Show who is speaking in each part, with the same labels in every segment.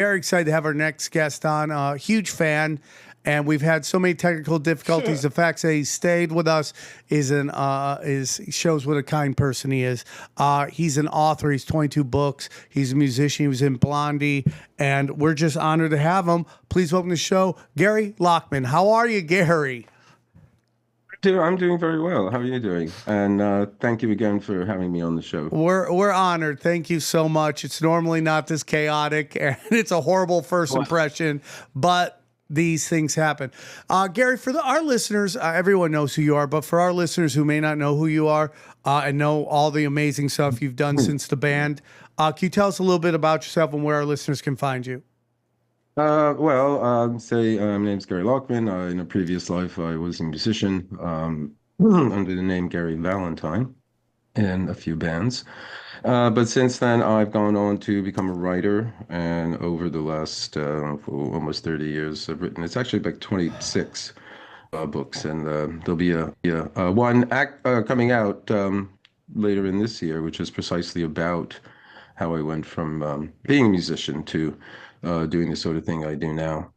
Speaker 1: Very excited to have our next guest on. Huge fan, and we've had so many technical difficulties. The fact that he stayed with us is shows what a kind person he is. He's an author. He's 22 books. He's a musician. He was in Blondie, and we're just honored to have him. Please welcome to the show, Gary Lachman. How are you, Gary?
Speaker 2: I'm doing very well. How are you doing? And thank you again for having me on the show.
Speaker 1: We're honored. Thank you so much. It's normally not this chaotic, and it's a horrible first impression, but these things happen. Gary, for our listeners, everyone knows who you are, but for our listeners who may not know who you are and know all the amazing stuff you've done since the band, can you tell us a little bit about yourself and where our listeners can find you?
Speaker 2: My name's Gary Lachman. In a previous life, I was a musician under the name Gary Valentine in a few bands. But since then, I've gone on to become a writer. And over the last for almost 30 years, I've written, it's actually like 26 books. And there'll be one act coming out later in this year, which is precisely about how I went from being a musician to doing the sort of thing I do now.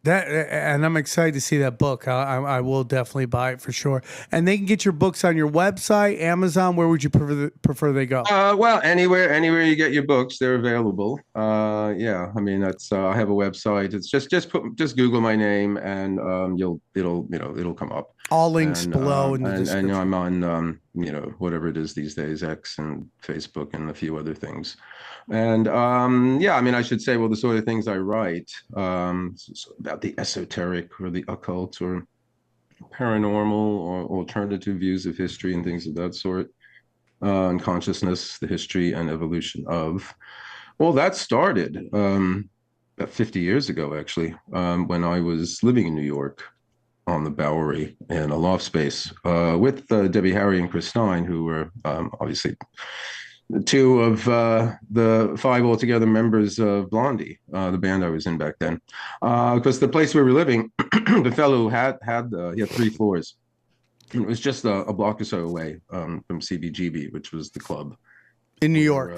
Speaker 1: And I'm excited to see that book. I will definitely buy it for sure. And they can get your books on your website, Amazon. Where would you prefer they go?
Speaker 2: Well, anywhere you get your books, they're available. Yeah, I mean that's I have a website. It's just Google my name and it'll come up.
Speaker 1: All links
Speaker 2: and,
Speaker 1: below in the description.
Speaker 2: And I'm on whatever it is these days, X and Facebook and a few other things. And yeah, I mean, I should say, well, the sort of things I write about the esoteric or the occult or paranormal or alternative views of history and things of that sort, and consciousness, the history and evolution of. Well, that started about 50 years ago, actually, when I was living in New York on the Bowery in a loft space with Debbie Harry and Chris Stein, who were obviously two of the five altogether members of Blondie, the band I was in back then. Because the place we were living, the fellow who had he had 3 floors. It was just a block or so away from CBGB, which was the club.
Speaker 1: In New York.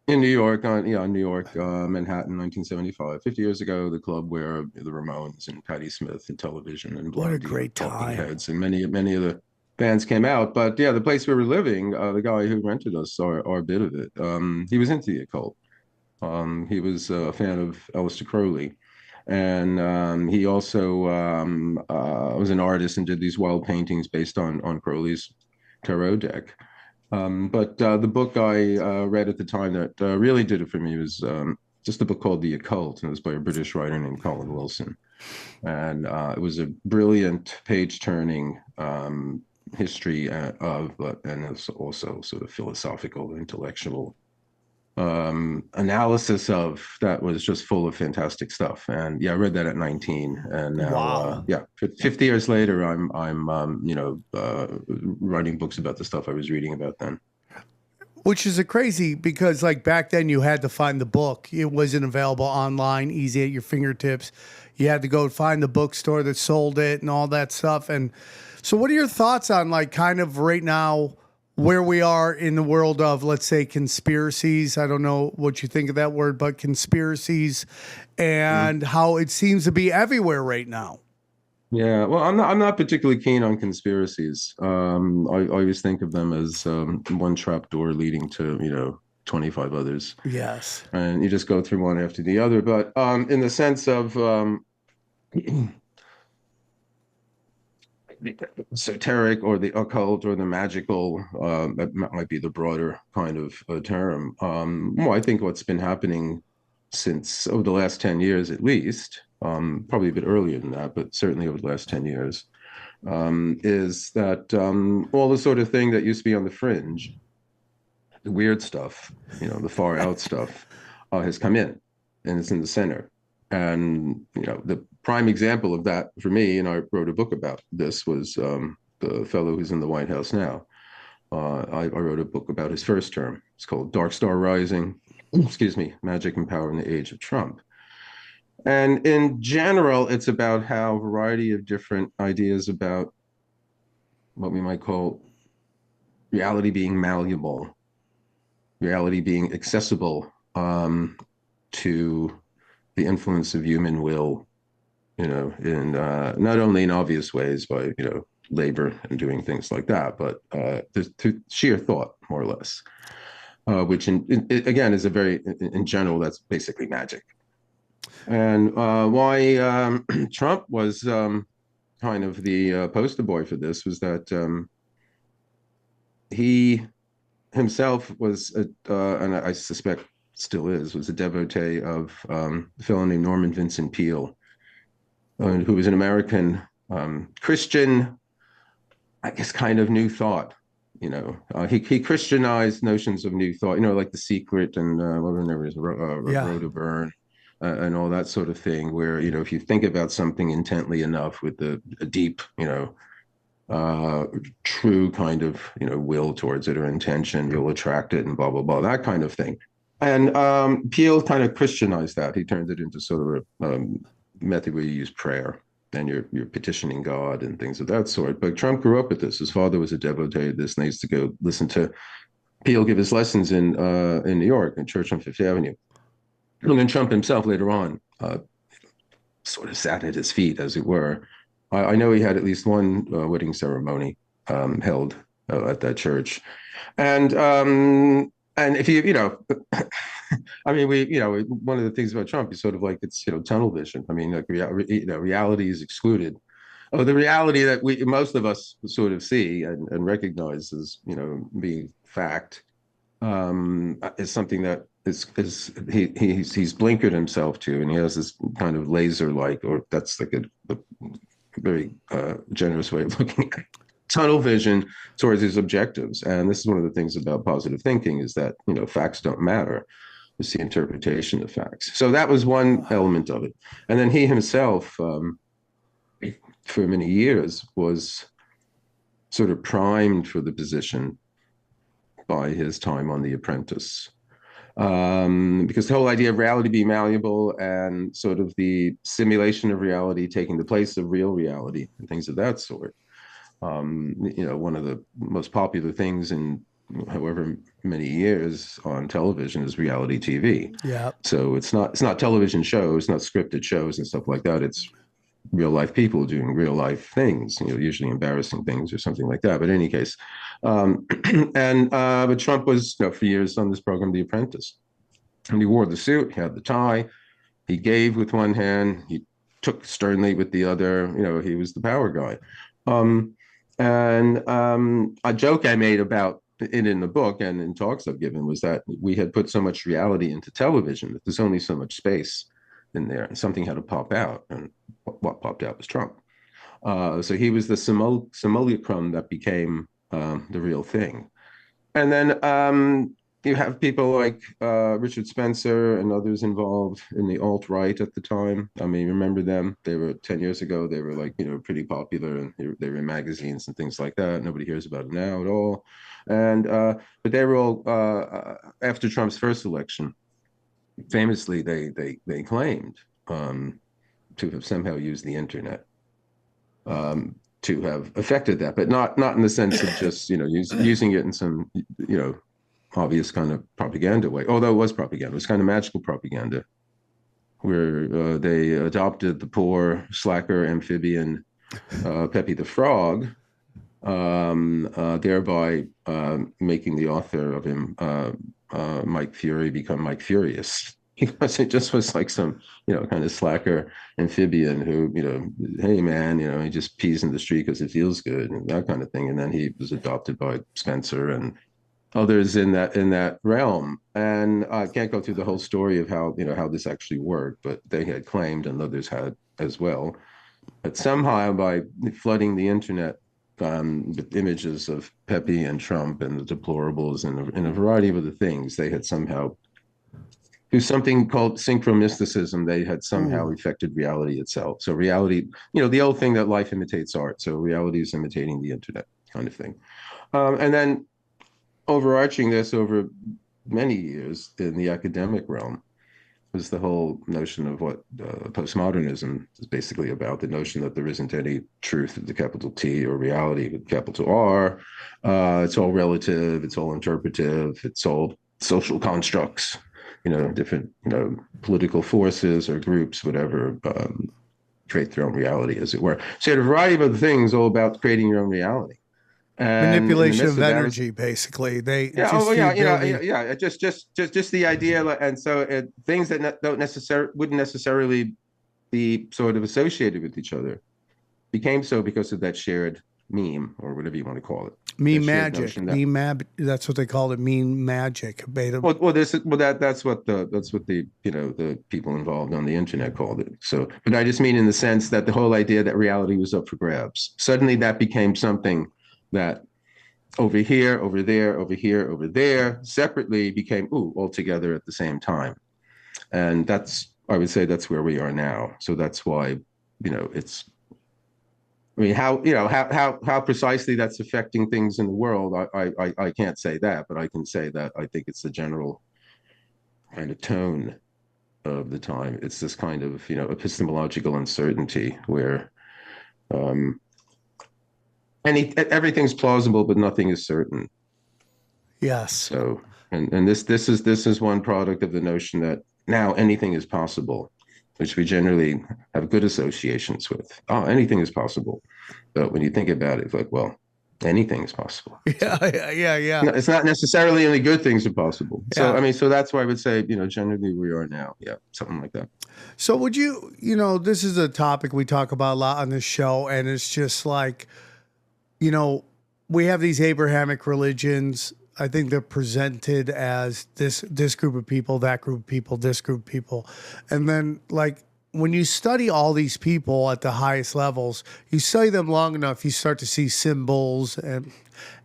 Speaker 2: In New York, New York, Manhattan, 1975. 50 years ago, the club where the Ramones and Patti Smith and Television and Blondie,
Speaker 1: what a great time.
Speaker 2: Heads and many of the bands came out. But yeah, the place we were living, the guy who rented us our bit of it, he was into the occult. He was a fan of Aleister Crowley. And he also was an artist and did these wild paintings based on Crowley's tarot deck. But the book I read at the time that really did it for me was just a book called The Occult, and it was by a British writer named Colin Wilson. And it was a brilliant page-turning history of, and it's also sort of philosophical, intellectual analysis of that was just full of fantastic stuff. And yeah, I read that at 19, and now
Speaker 1: wow.
Speaker 2: 50 years later, I'm writing books about the stuff I was reading about then.
Speaker 1: Which is a crazy, because like back then you had to find the book. It wasn't available online, easy at your fingertips. You had to go find the bookstore that sold it and all that stuff. And so what are your thoughts on like kind of right now where we are in the world of, let's say, conspiracies? I don't know what you think of that word, but conspiracies and how it seems to be everywhere right now.
Speaker 2: Yeah, well, I'm not particularly keen on conspiracies. I always think of them as one trap door leading to 25 others.
Speaker 1: Yes,
Speaker 2: and you just go through one after the other. But in the sense of the esoteric or the occult or the magical, that might be the broader kind of term. Well, I think what's been happening since over the last 10 years at least, probably a bit earlier than that, but certainly over the last 10 years, is that all the sort of thing that used to be on the fringe, the weird stuff, the far out stuff, has come in and it's in the center. And, the prime example of that for me, and I wrote a book about this, was the fellow who's in the White House now. I wrote a book about his first term. It's called Dark Star Rising, Magic and Power in the Age of Trump. And in general, it's about how a variety of different ideas about what we might call reality being malleable, reality being accessible to the influence of human will, in not only in obvious ways by, labor and doing things like that, but through sheer thought, more or less, which again is a very, in general, that's basically magic. And why Trump was kind of the poster boy for this was that he himself was, and I suspect still is, was a devotee of a fellow named Norman Vincent Peale, who was an American Christian, I guess, kind of New Thought. He Christianized notions of New Thought, like The Secret and whatever it was, Road to Burn, and all that sort of thing, where, if you think about something intently enough with a deep, true kind of, will towards it or intention, you'll attract it and blah, blah, blah, that kind of thing. And Peale kind of Christianized that. He turned it into sort of a method where you use prayer and you're petitioning God and things of that sort. But Trump grew up with this. His father was a devotee of this, and they used to go listen to Peale give his lessons in New York, in church on Fifth Avenue. And then Trump himself later on sort of sat at his feet, as it were. I know he had at least one wedding ceremony held at that church. And if you I mean, one of the things about Trump is sort of like it's, tunnel vision. I mean, like reality is excluded. Oh, the reality that most of us sort of see and recognize as, being fact is something that he's blinkered himself to, and he has this kind of laser-like, or that's like a very generous way of looking at it, tunnel vision towards his objectives. And this is one of the things about positive thinking, is that, facts don't matter. It's the interpretation of facts. So that was one element of it. And then he himself, for many years, was sort of primed for the position by his time on The Apprentice. Because the whole idea of reality being malleable and sort of the simulation of reality taking the place of real reality and things of that sort. One of the most popular things in however many years on television is reality TV.
Speaker 1: Yeah.
Speaker 2: So it's not television shows, not scripted shows and stuff like that. It's real life people doing real life things, usually embarrassing things or something like that. But in any case, but Trump was, for years on this program, The Apprentice, and he wore the suit, he had the tie, he gave with one hand, he took sternly with the other. He was the power guy. A joke I made about it in the book and in talks I've given was that we had put so much reality into television that there's only so much space in there. Something had to pop out, and what popped out was Trump. So he was the simulacrum that became the real thing. And then you have people like Richard Spencer and others involved in the alt-right at the time. I mean, remember them? They were 10 years ago. They were like, pretty popular, and they were in magazines and things like that. Nobody hears about them now at all. And but they were all after Trump's first election. Famously, they claimed to have somehow used the internet to have affected that, but not in the sense of just using it in some obvious kind of propaganda way. Although it was propaganda, it was kind of magical propaganda, where they adopted the poor slacker amphibian Pepe the Frog, thereby making the author of him, Mike Fury, become Mike Furious. Because it just was like some, kind of slacker amphibian who, hey man, he just pees in the street because it feels good and that kind of thing. And then he was adopted by Spencer and others in that realm. And I can't go through the whole story of how this actually worked, but they had claimed, and others had as well, that somehow by flooding the internet with images of Pepe and Trump and the deplorables and a variety of other things, they had somehow, through something called synchromysticism, they had somehow affected reality itself. So reality, the old thing that life imitates art. So reality is imitating the internet kind of thing. And then overarching this over many years in the academic realm was the whole notion of what postmodernism is basically about, the notion that there isn't any truth with the capital T or reality with capital R. It's all relative, it's all interpretive, it's all social constructs. different, political forces or groups, whatever, create their own reality, as it were. So you had a variety of other things all about creating your own reality. And in the
Speaker 1: Manipulation
Speaker 2: midst
Speaker 1: of
Speaker 2: of that was,
Speaker 1: energy, basically. They
Speaker 2: yeah,
Speaker 1: just
Speaker 2: oh
Speaker 1: the
Speaker 2: yeah,
Speaker 1: ability.
Speaker 2: just the idea, and so things that wouldn't necessarily be sort of associated with each other became so because of that shared meme, or whatever you want to call it, that
Speaker 1: Mean
Speaker 2: shared
Speaker 1: magic.
Speaker 2: notion that,
Speaker 1: That's what they called it. Mean magic. Beta.
Speaker 2: that's what the the people involved on the internet called it. So, but I just mean in the sense that the whole idea that reality was up for grabs, suddenly that became something that over here, over there, over here, over there, separately became all together at the same time. And I would say that's where we are now. So that's why, it's, I mean, how precisely that's affecting things in the world, I can't say that, but I can say that I think it's the general kind of tone of the time. It's this kind of, epistemological uncertainty where everything's plausible, but nothing is certain.
Speaker 1: Yes.
Speaker 2: So, and this is one product of the notion that now anything is possible, which we generally have good associations with. Oh, anything is possible. But when you think about it, it's like, well, anything is possible.
Speaker 1: Yeah. Yeah.
Speaker 2: No, it's not necessarily only good things are possible. So,
Speaker 1: Yeah.
Speaker 2: I mean, so that's why I would say, generally we are now. Yeah, something like that.
Speaker 1: So would this is a topic we talk about a lot on this show, and it's just like, we have these Abrahamic religions. I think they're presented as this group of people, that group of people, this group of people. And then like when you study all these people at the highest levels, you study them long enough, you start to see symbols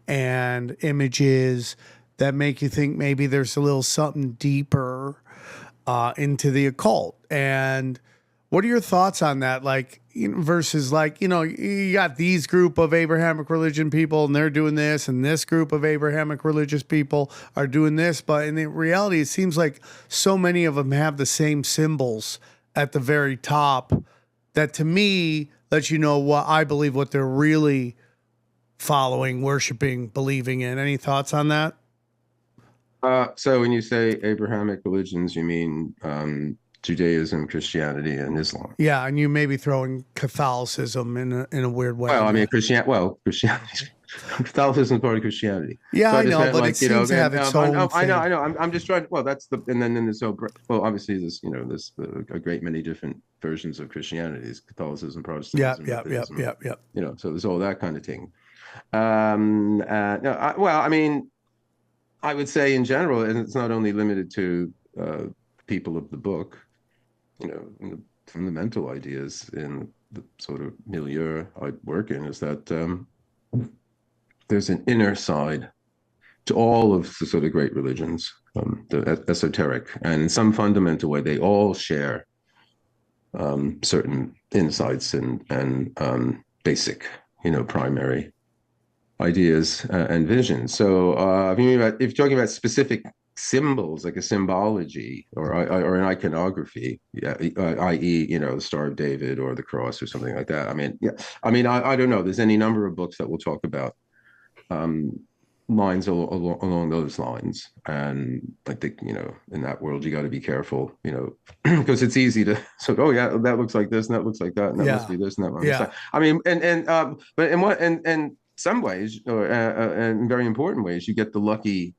Speaker 1: and images that make you think maybe there's a little something deeper into the occult. And what are your thoughts on that? Like, versus like, you got these group of Abrahamic religion people and they're doing this, and this group of Abrahamic religious people are doing this. But in reality, it seems like so many of them have the same symbols at the very top that to me lets you know what I believe, what they're really following, worshiping, believing in. Any thoughts on that?
Speaker 2: So when you say Abrahamic religions, you mean Judaism, Christianity, and Islam?
Speaker 1: Yeah, and you may be throwing Catholicism in a weird way.
Speaker 2: Well, I mean, Christianity, Catholicism is part of Christianity.
Speaker 1: Yeah,
Speaker 2: So
Speaker 1: I know,
Speaker 2: meant,
Speaker 1: but
Speaker 2: like,
Speaker 1: it seems to have its own
Speaker 2: I know,
Speaker 1: thing.
Speaker 2: I'm just trying. Well, that's and then there's obviously there's a great many different versions of Christianity: there's Catholicism,
Speaker 1: Yeah,
Speaker 2: Protestantism,
Speaker 1: yeah, yeah,
Speaker 2: Methodism.
Speaker 1: yeah, yeah.
Speaker 2: So there's all that kind of thing. No, well, I mean, I would say in general, and it's not only limited to people of the book, in the fundamental ideas in the sort of milieu I work in, is that there's an inner side to all of the sort of great religions, the esoteric, and in some fundamental way, they all share certain insights and basic, primary ideas and visions. So if you're talking about specific symbols, like a symbology or an iconography, yeah, i.e., the Star of David or the cross or something like that. I mean, yeah, I don't know. There's any number of books that will talk about lines along those lines, and I think in that world you got to be careful, because it's easy to oh yeah, that looks like this and that looks like that and that must be this and that must be that. I mean, but in some ways, or in very important ways, you get the lucky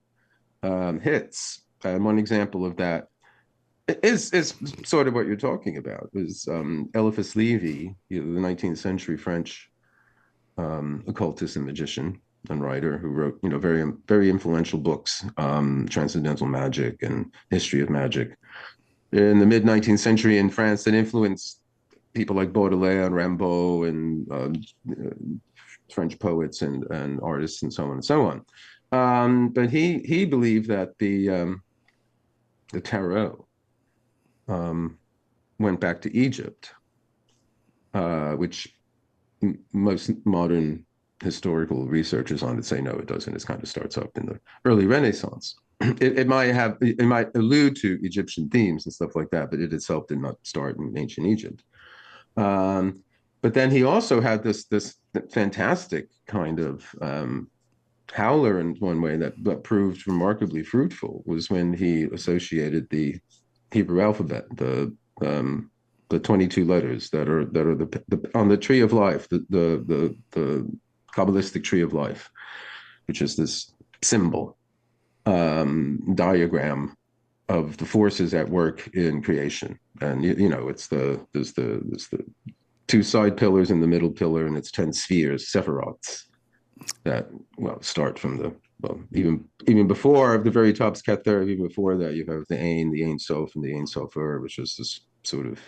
Speaker 2: hits. And one example of that is sort of what you're talking about. Is Eliphas Lévy, the 19th century French occultist and magician and writer, who wrote very very influential books, Transcendental Magic and History of Magic, in the mid 19th century in France, that influenced people like Baudelaire and Rimbaud and French poets and artists and so on and so on. But he believed that the tarot went back to Egypt, which most modern historical researchers on it say no, it doesn't. It kind of starts up in the early Renaissance. It might allude to Egyptian themes and stuff like that, but it itself did not start in ancient Egypt. But then he also had this fantastic kind of howler in one way that proved remarkably fruitful was when he associated the Hebrew alphabet, the 22 letters that are on the tree of life, the Kabbalistic tree of life, which is this symbol diagram of the forces at work in creation. And you know, there's the two side pillars and the middle pillar, and it's 10 spheres, sephiroths, that start from even before the very top's Kether, even before that you have the Ein Sof, and the Ein Sofer, which is this sort of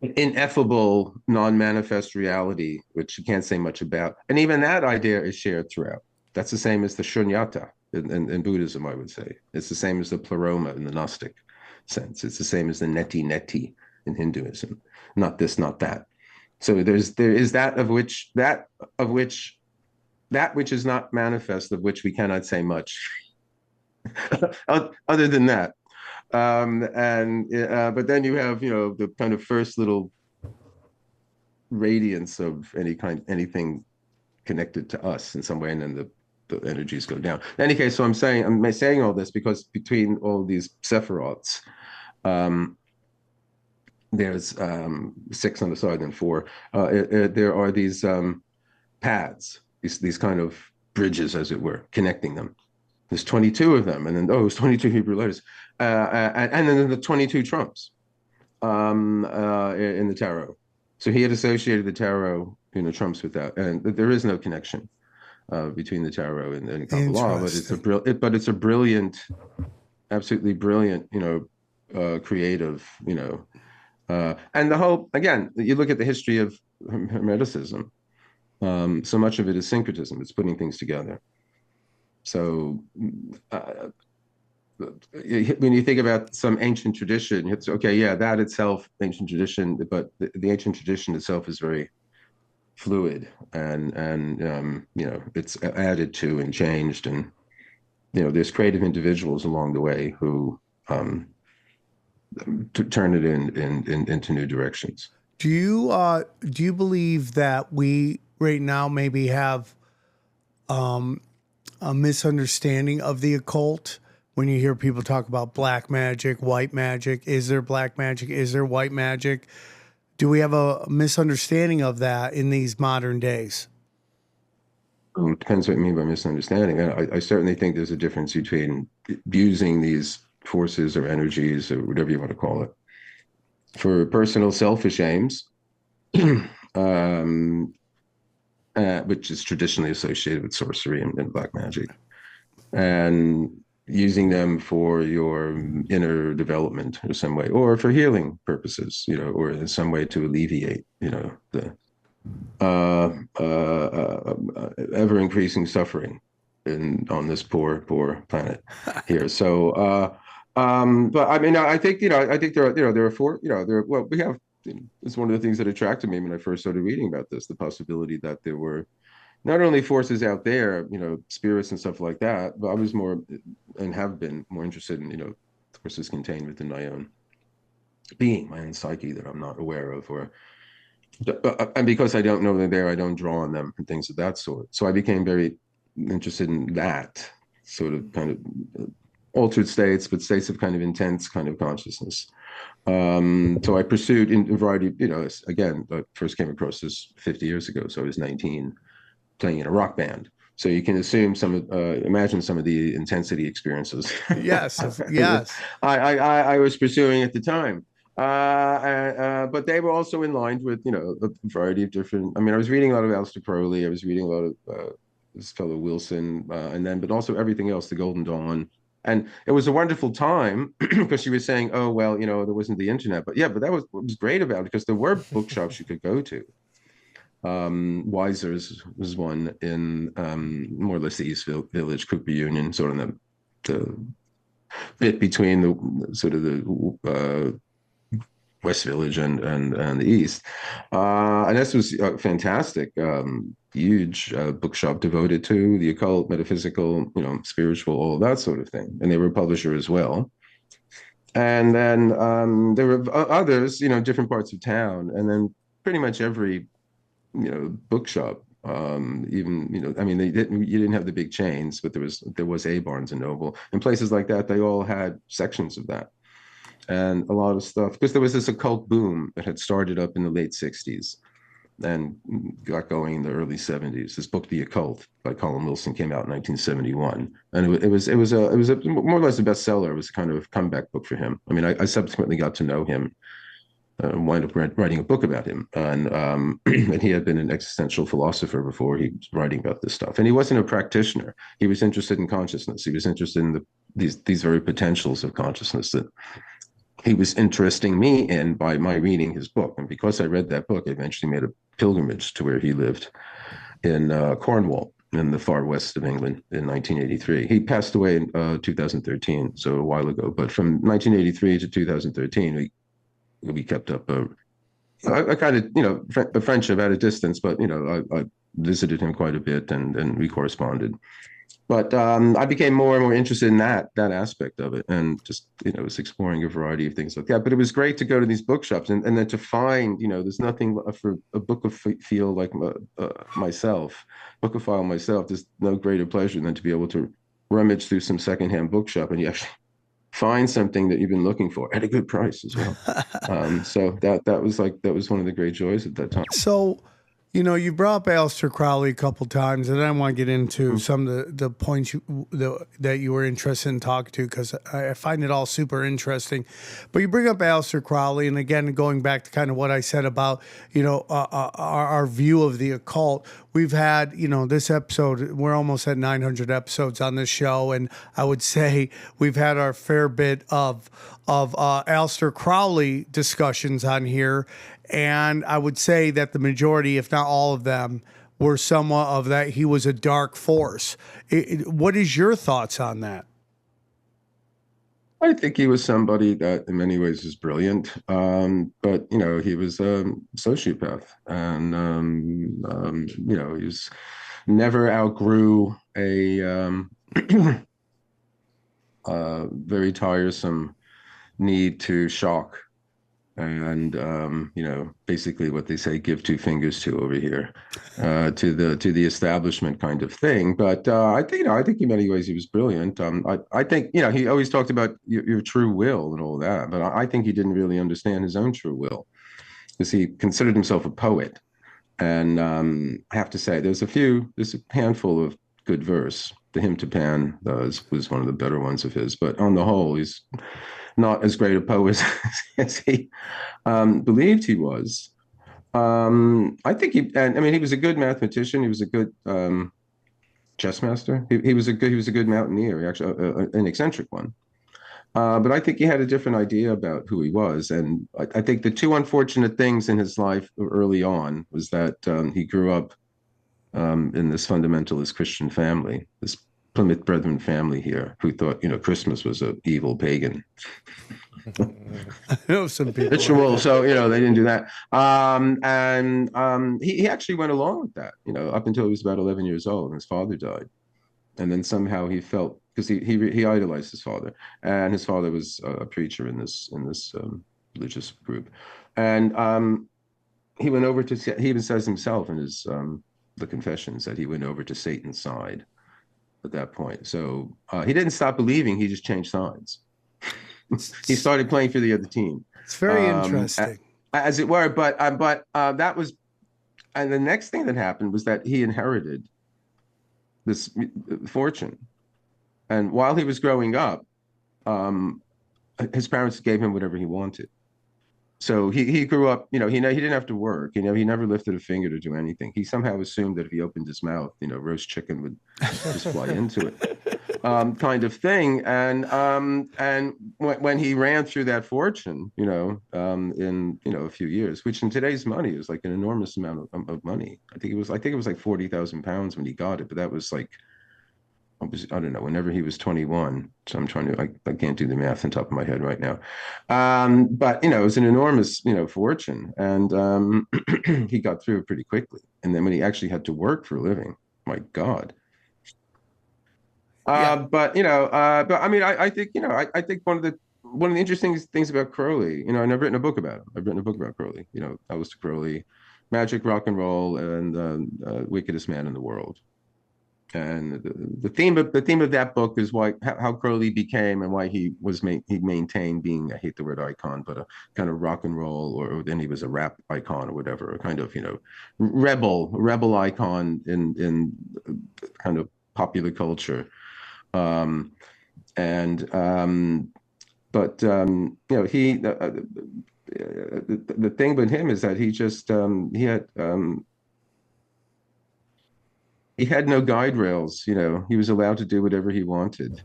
Speaker 2: ineffable, non-manifest reality, which you can't say much about. And even that idea is shared throughout. That's the same as the shunyata in Buddhism, I would say. It's the same as the pleroma in the Gnostic sense. It's the same as the neti in Hinduism. Not this, not that. So there is that which is not manifest, of which we cannot say much other than that. But then you have, you know, the kind of first little radiance of anything connected to us in some way, and then the energies go down. In any case, so I'm saying all this because between all these sephiroths, there's 6 on the side and 4. There are these paths, these kind of bridges, as it were, connecting them. There's 22 of them, and then it's 22 Hebrew letters, and then the 22 trumps in the tarot. So he had associated the tarot, you know, trumps with that, and there is no connection between the tarot and Kabbalah, but it's a brilliant, absolutely brilliant, you know, creative, you know, and the whole, again, you look at the history of Hermeticism. So much of it is syncretism. It's putting things together. So when you think about some ancient tradition, it's okay, yeah, that itself, ancient tradition, but the ancient tradition itself is very fluid, and you know, it's added to and changed, and you know, there's creative individuals along the way who turn it into new directions.
Speaker 1: Do you believe that we right now maybe have a misunderstanding of the occult? When you hear people talk about black magic, white magic, is there black magic? Is there white magic? Do we have a misunderstanding of that in these modern days?
Speaker 2: It depends what you mean by misunderstanding. I certainly think there's a difference between using these forces or energies or whatever you want to call it for personal selfish aims, which is traditionally associated with sorcery and black magic, and using them for your inner development or some way, or for healing purposes, you know, or in some way to alleviate, you know, the ever increasing suffering on this poor planet here. So, but I mean, I think, you know, there are four, you know, we have. It's one of the things that attracted me when I first started reading about this, the possibility that there were not only forces out there, you know, spirits and stuff like that, but I was more, and have been more interested in, you know, forces contained within my own being, my own psyche that I'm not aware of, or and because I don't know they're there, I don't draw on them and things of that sort. So I became very interested in that sort of kind of altered states, but states of kind of intense kind of consciousness. So I pursued in a variety of, you know, again, I first came across this 50 years ago. So I was 19, playing in a rock band. So you can assume imagine some of the intensity experiences.
Speaker 1: Yes, yes.
Speaker 2: I was pursuing at the time. But they were also in line with, you know, a variety of different, I mean, I was reading a lot of Aleister Crowley. I was reading a lot of this fellow Wilson, but also everything else, the Golden Dawn. And it was a wonderful time because she was saying, oh, well, you know, there wasn't the internet. But yeah, but that was what was great about it, because there were bookshops you could go to. Weiser's was one in more or less the East Village, Cooper Union, sort of the bit between the sort of the West Village and the East. And this was fantastic. Huge bookshop devoted to the occult, metaphysical, you know, spiritual, all that sort of thing. And they were a publisher as well. And then there were others, you know, different parts of town. And then pretty much every, you know, bookshop Even, I mean, you didn't have the big chains, but there was a Barnes and Noble and places like that. They all had sections of that, and a lot of stuff, because there was this occult boom that had started up in the late 60s and got going in the early 70s. This book, The Occult, by Colin Wilson, came out in 1971, and it was a more or less a bestseller. It was a kind of comeback book for him. I mean, I subsequently got to know him, wound up writing a book about him, and he had been an existential philosopher before he was writing about this stuff. And he wasn't a practitioner. He was interested in consciousness. He was interested in these very potentials of consciousness that he was interesting me in by my reading his book. And because I read that book, I eventually made a pilgrimage to where he lived in Cornwall, in the far west of England, in 1983. He passed away in 2013, so a while ago. But from 1983 to 2013, we kept up a kind of, a friendship at a distance. But I visited him quite a bit, and we corresponded. But I became more and more interested in that aspect of it, and just was exploring a variety of things like that. But it was great to go to these bookshops and then to find, there's nothing for a bookophile like myself, bookophile myself. There's no greater pleasure than to be able to rummage through some secondhand bookshop and you actually find something that you've been looking for at a good price as well. So that was one of the great joys at that time.
Speaker 1: So, you brought up Aleister Crowley a couple times, and I want to get into some of the points that you were interested in talking to, because I find it all super interesting. But you bring up Aleister Crowley, and again, going back to kind of what I said about, our view of the occult. We've had, this episode, we're almost at 900 episodes on this show, and I would say we've had our fair bit of Aleister Crowley discussions on here. And I would say that the majority, if not all of them, were somewhat of that he was a dark force. What is your thoughts on that?
Speaker 2: I think he was somebody that in many ways was brilliant, but he was a sociopath, and he was never outgrew a very tiresome need to shock. And basically what they say, give two fingers to over here, to the establishment kind of thing. But I think in many ways he was brilliant. I think he always talked about your true will and all that, but I think he didn't really understand his own true will, because he considered himself a poet. And I have to say, there's a handful of good verse. The Hymn to Pan was one of the better ones of his, but on the whole, he's not as great a poet as he believed he was. I think he was a good mathematician. He was a good chess master. He was a good mountaineer, actually, an eccentric one. But I think he had a different idea about who he was. And I think the two unfortunate things in his life early on was that he grew up in this fundamentalist Christian family, this Plymouth Brethren family here, who thought, Christmas was an evil pagan
Speaker 1: I know some people
Speaker 2: ritual. So, they didn't do that. And he actually went along with that, up until he was about 11 years old and his father died. And then somehow he felt, because he idolized his father, and his father was a preacher in this religious group. And he went over to, he even says himself in his the Confessions that he went over to Satan's side at that point. So he didn't stop believing, he just changed sides. He started playing for the other team.
Speaker 1: It's very interesting.
Speaker 2: As it were, but that was, and the next thing that happened was that he inherited this fortune. And while he was growing up, his parents gave him whatever he wanted. So he grew up, he didn't have to work. He never lifted a finger to do anything. He somehow assumed that if he opened his mouth, roast chicken would just fly into it, kind of thing. And when he ran through that fortune, in a few years, which in today's money is like an enormous amount of money. I think it was like £40,000 when he got it, but that was like, I don't know, whenever he was 21. So I'm trying to, I can't do the math on top of my head right now. But, it was an enormous, fortune. And he got through it pretty quickly. And then when he actually had to work for a living, my God. Yeah. But I mean, I think, I think one of the interesting things about Crowley, and I've written a book about him. I've written a book about Crowley, Aleister Crowley, magic, rock and roll, and wickedest man in the world. And the theme of that book is how Crowley became and why he maintained being, I hate the word icon, but a kind of rock and roll, or then he was a rap icon or whatever, a kind of, rebel icon in kind of popular culture. But the thing with him is that he had no guide rails. He was allowed to do whatever he wanted.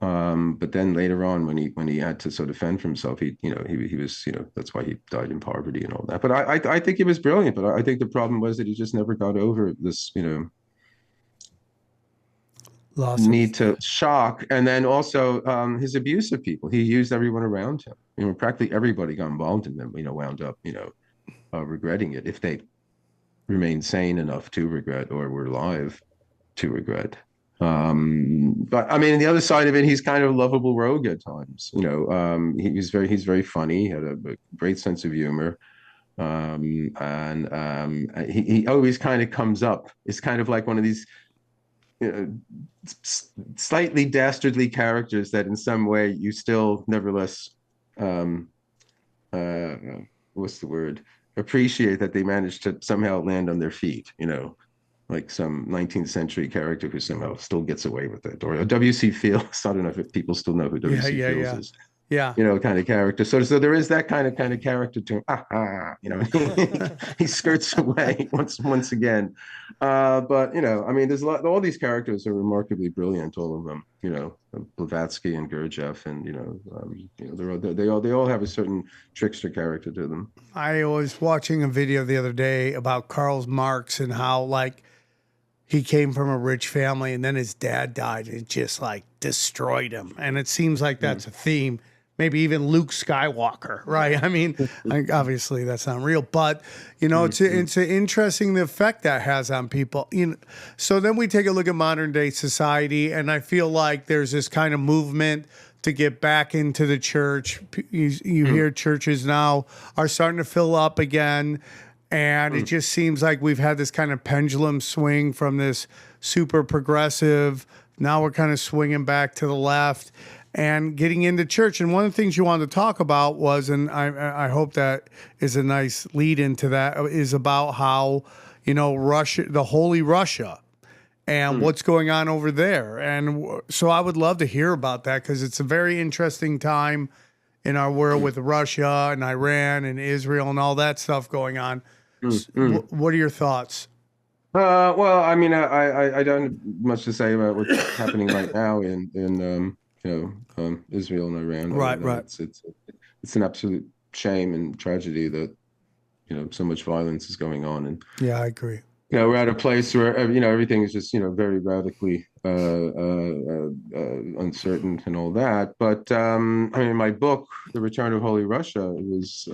Speaker 2: But then later on, when he had to sort of fend for himself, he was, that's why he died in poverty and all that. But I think he was brilliant. But I think the problem was that he just never got over this, need to shock, and then also his abuse of people. He used everyone around him. Practically everybody got involved in them. Wound up, regretting it if they remained sane enough to regret or were alive to regret. But I mean, the other side of it, he's kind of a lovable rogue at times. He's very funny. He had a great sense of humor. He always kind of comes up. It's kind of like one of these slightly dastardly characters that in some way you still nevertheless what's the word, appreciate that they managed to somehow land on their feet, like some 19th century character who somehow still gets away with it, or a W.C. Fields. I don't know if people still know who W.C. Fields is.
Speaker 1: Yeah.
Speaker 2: Kind of character. So there is that kind of character to him. He skirts away once again. But I mean, there's all these characters are remarkably brilliant, all of them. Blavatsky and Gurdjieff, and they all have a certain trickster character to them.
Speaker 1: I was watching a video the other day about Karl Marx and how he came from a rich family and then his dad died and it just destroyed him. And it seems like that's a theme. Maybe even Luke Skywalker, right? I mean, obviously that's not real, but it's interesting the effect that has on people. So then we take a look at modern day society, and I feel like there's this kind of movement to get back into the church. You hear churches now are starting to fill up again, and it just seems like we've had this kind of pendulum swing from this super progressive. Now we're kind of swinging back to the left and getting into church. And one of the things you wanted to talk about was, and I hope that is a nice lead into that, is about how, Russia, the Holy Russia, and what's going on over there. And so I would love to hear about that, because it's a very interesting time in our world with Russia and Iran and Israel and all that stuff going on. What are your thoughts?
Speaker 2: Well, I mean, I don't have much to say about what's happening right now in Israel and Iran.
Speaker 1: Right.
Speaker 2: It's an absolute shame and tragedy that so much violence is going on, and
Speaker 1: yeah, I agree.
Speaker 2: we're at a place where everything is just very radically uncertain and all that. But I mean, my book, The Return of Holy Russia, was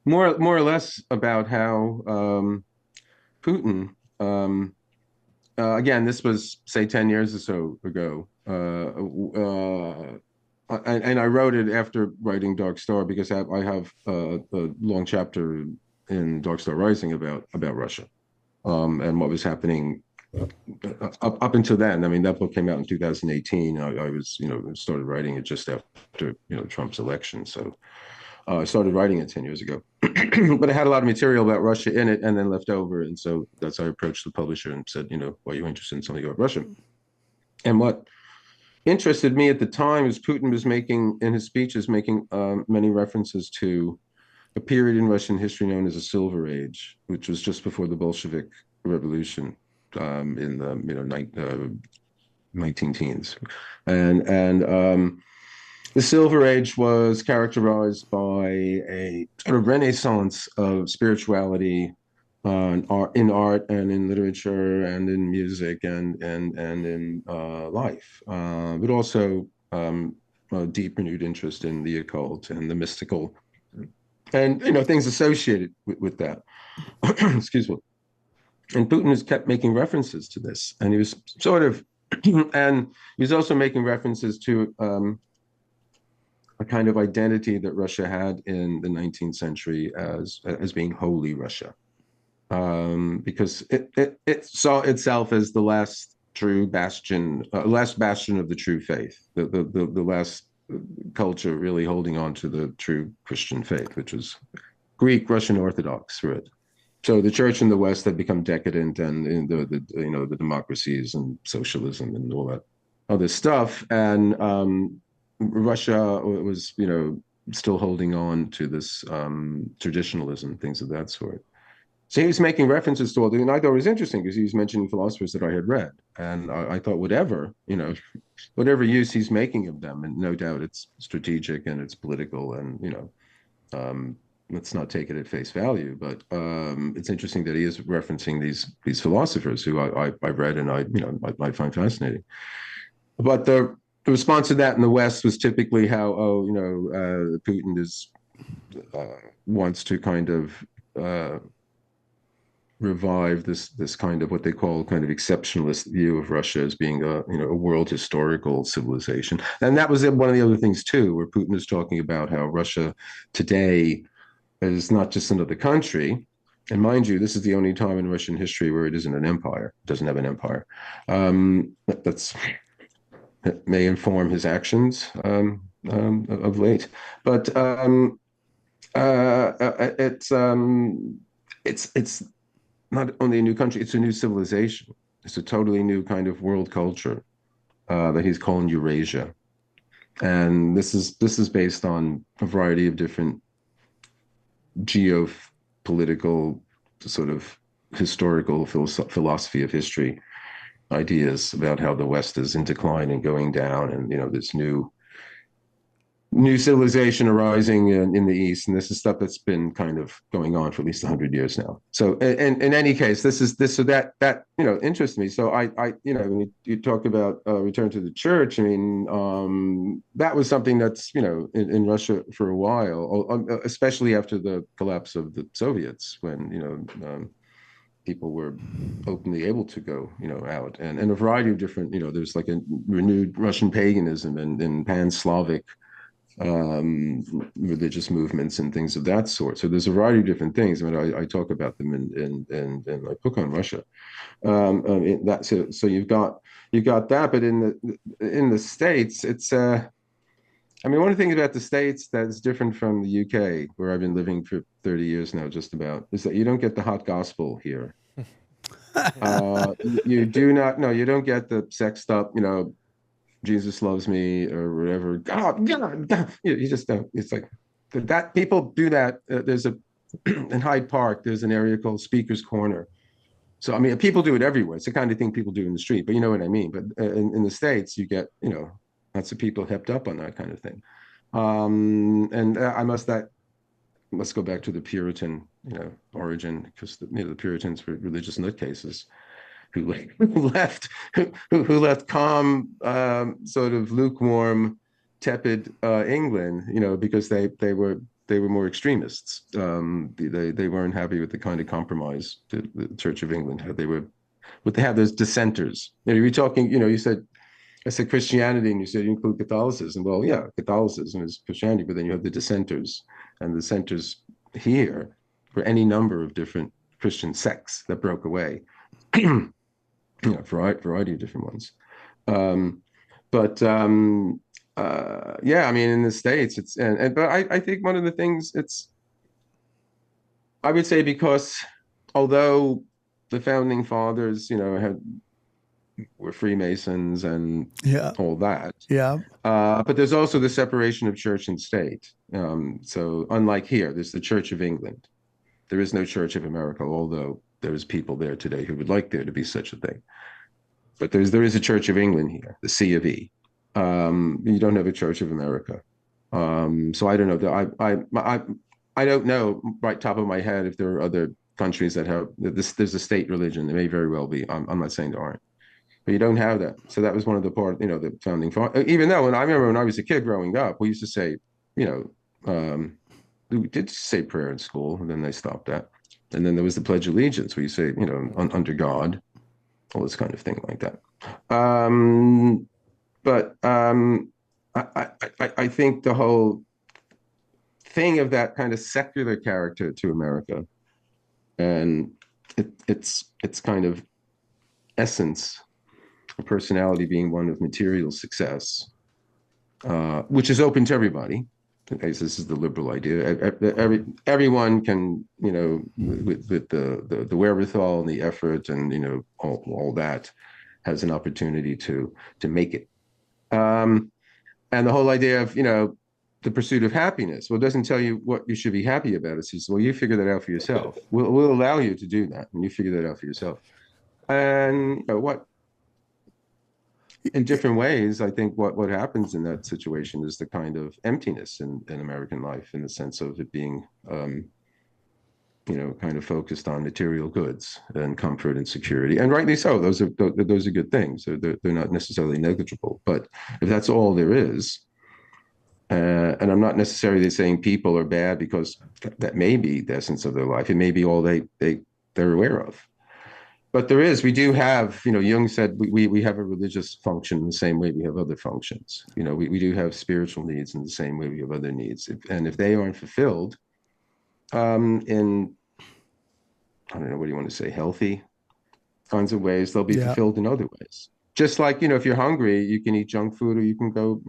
Speaker 2: more or less about how Putin. Again, this was, say, 10 years or so ago. And I wrote it after writing Dark Star, because I have a long chapter in Dark Star Rising about Russia and what was happening up until then. I mean, that book came out in 2018. I was, started writing it just after, Trump's election. So I started writing it 10 years ago. But it had a lot of material about Russia in it and then left over. And so that's how I approached the publisher and said, why are you interested in something about Russia? And what interested me at the time is Putin was making, in his speeches, many references to a period in Russian history known as the Silver Age, which was just before the Bolshevik Revolution in the 19 teens. And the Silver Age was characterized by a sort of renaissance of spirituality in art and in literature and in music and in life, but also a deep renewed interest in the occult and the mystical, and things associated with that. Excuse me. And Putin has kept making references to this, and he was sort of, and he was also making references to a kind of identity that Russia had in the 19th century as being holy Russia, because it saw itself as the last true bastion, last bastion of the true faith, the last culture really holding on to the true Christian faith, which was Greek Russian Orthodox through it. So the church in the West had become decadent, and in the democracies and socialism and all that other stuff, and Russia was still holding on to this traditionalism, things of that sort. So he was making references to all that, and I thought it was interesting because he was mentioning philosophers that I had read, and I thought whatever use he's making of them, and no doubt it's strategic and it's political, and let's not take it at face value, but it's interesting that he is referencing these philosophers who I've read and I find fascinating. But the response to that in the West was typically how Putin wants to kind of revive this kind of what they call kind of exceptionalist view of Russia as being a world historical civilization. And that was one of the other things too, where Putin is talking about how Russia today is not just another country. And mind you, this is the only time in Russian history where it isn't an empire, doesn't have an empire. That may inform his actions of late, but it's not only a new country; it's a new civilization. It's a totally new kind of world culture that he's calling Eurasia, and this is based on a variety of different geopolitical sort of historical philosophy of history ideas about how the West is in decline and going down, and this new civilization arising in the East, and this is stuff that's been kind of going on for at least 100 years now. So, in any case, that interests me. So when you talk about return to the church, I mean, that was something that's in Russia for a while, especially after the collapse of the Soviets, when people were openly able to go out, and a variety of different there's like a renewed Russian paganism and pan-Slavic religious movements and things of that sort. So there's a variety of different things. I mean, I talk about them in my book on Russia. So you've got that, but in the States, it's I mean, one of the things about the States that's different from the UK, where I've been living for 30 years now, just about, is that you don't get the hot gospel here. You don't get the sexed up, Jesus loves me or whatever. God. You just don't. It's like that people do that. There's in Hyde Park, there's an area called Speaker's Corner. So, I mean, people do it everywhere. It's the kind of thing people do in the street, but you know what I mean. But in the States, you get, lots of people hepped up on that kind of thing. And let's go back to the Puritan, origin, because the Puritans were religious nutcases who left calm, sort of lukewarm, tepid England, because they were more extremists. They weren't happy with the kind of compromise the Church of England had. They have those dissenters. You're talking, you said, I said Christianity, and you said you include Catholicism. Well, yeah, Catholicism is Christianity, but then you have the dissenters, and the dissenters here were any number of different Christian sects that broke away. Variety of different ones. Yeah, I mean, in the States, it's but I think one of the things I would say, because although the founding fathers, were Freemasons and all that.
Speaker 1: Yeah.
Speaker 2: But there's also the separation of church and state. So unlike here, there's the Church of England. There is no Church of America, although there's people there today who would like there to be such a thing. But there is a Church of England here, the C of E. You don't have a Church of America. So I don't know. I don't know right top of my head if there are other countries that have this. There's a state religion. There may very well be. I'm not saying there aren't. But you don't have that. So that was one of the the founding fathers. Even though I remember when I was a kid growing up, we used to say, we did say prayer in school, and then they stopped that. And then there was the Pledge of Allegiance, where you say, under God, all this kind of thing like that. I think the whole thing of that kind of secular character to America, and its kind of essence, a personality being one of material success, which is open to everybody. This is the liberal idea. Everyone can, with the wherewithal and the effort and all that, has an opportunity to make it. And the whole idea of the pursuit of happiness. Well, it doesn't tell you what you should be happy about. It says, well, you figure that out for yourself. We'll allow you to do that, and you figure that out for yourself. And what in different ways, I think what happens in that situation is the kind of emptiness in American life, in the sense of it being, kind of focused on material goods and comfort and security, and rightly so. Those are good things. They're not necessarily negligible, but if that's all there is, and I'm not necessarily saying people are bad, because that may be the essence of their life. It may be all they're aware of. But we do have, Jung said we have a religious function in the same way we have other functions. We do have spiritual needs in the same way we have other needs. And if they aren't fulfilled in, I don't know, what do you want to say, healthy kinds of ways, they'll be fulfilled in other ways. Just like, if you're hungry, you can eat junk food, or you can go,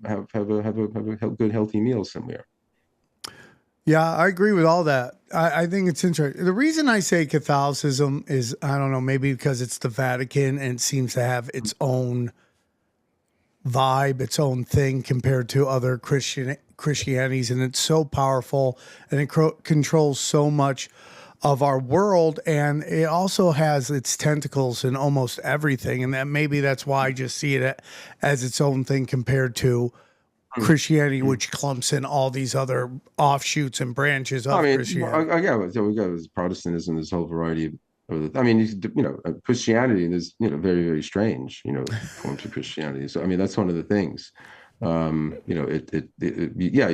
Speaker 2: have a good, healthy meal somewhere.
Speaker 1: Yeah, I agree with all that. I think it's interesting. The reason I say Catholicism is, I don't know, maybe because it's the Vatican and it seems to have its own vibe, its own thing compared to other Christianities, and it's so powerful, and it controls so much of our world, and it also has its tentacles in almost everything, and that's why I just see it as its own thing compared to Christianity, which clumps in all these other offshoots and branches of Christianity.
Speaker 2: We got Protestantism, this whole variety of Christianity is very, very strange, forms of Christianity. So that's one of the things. You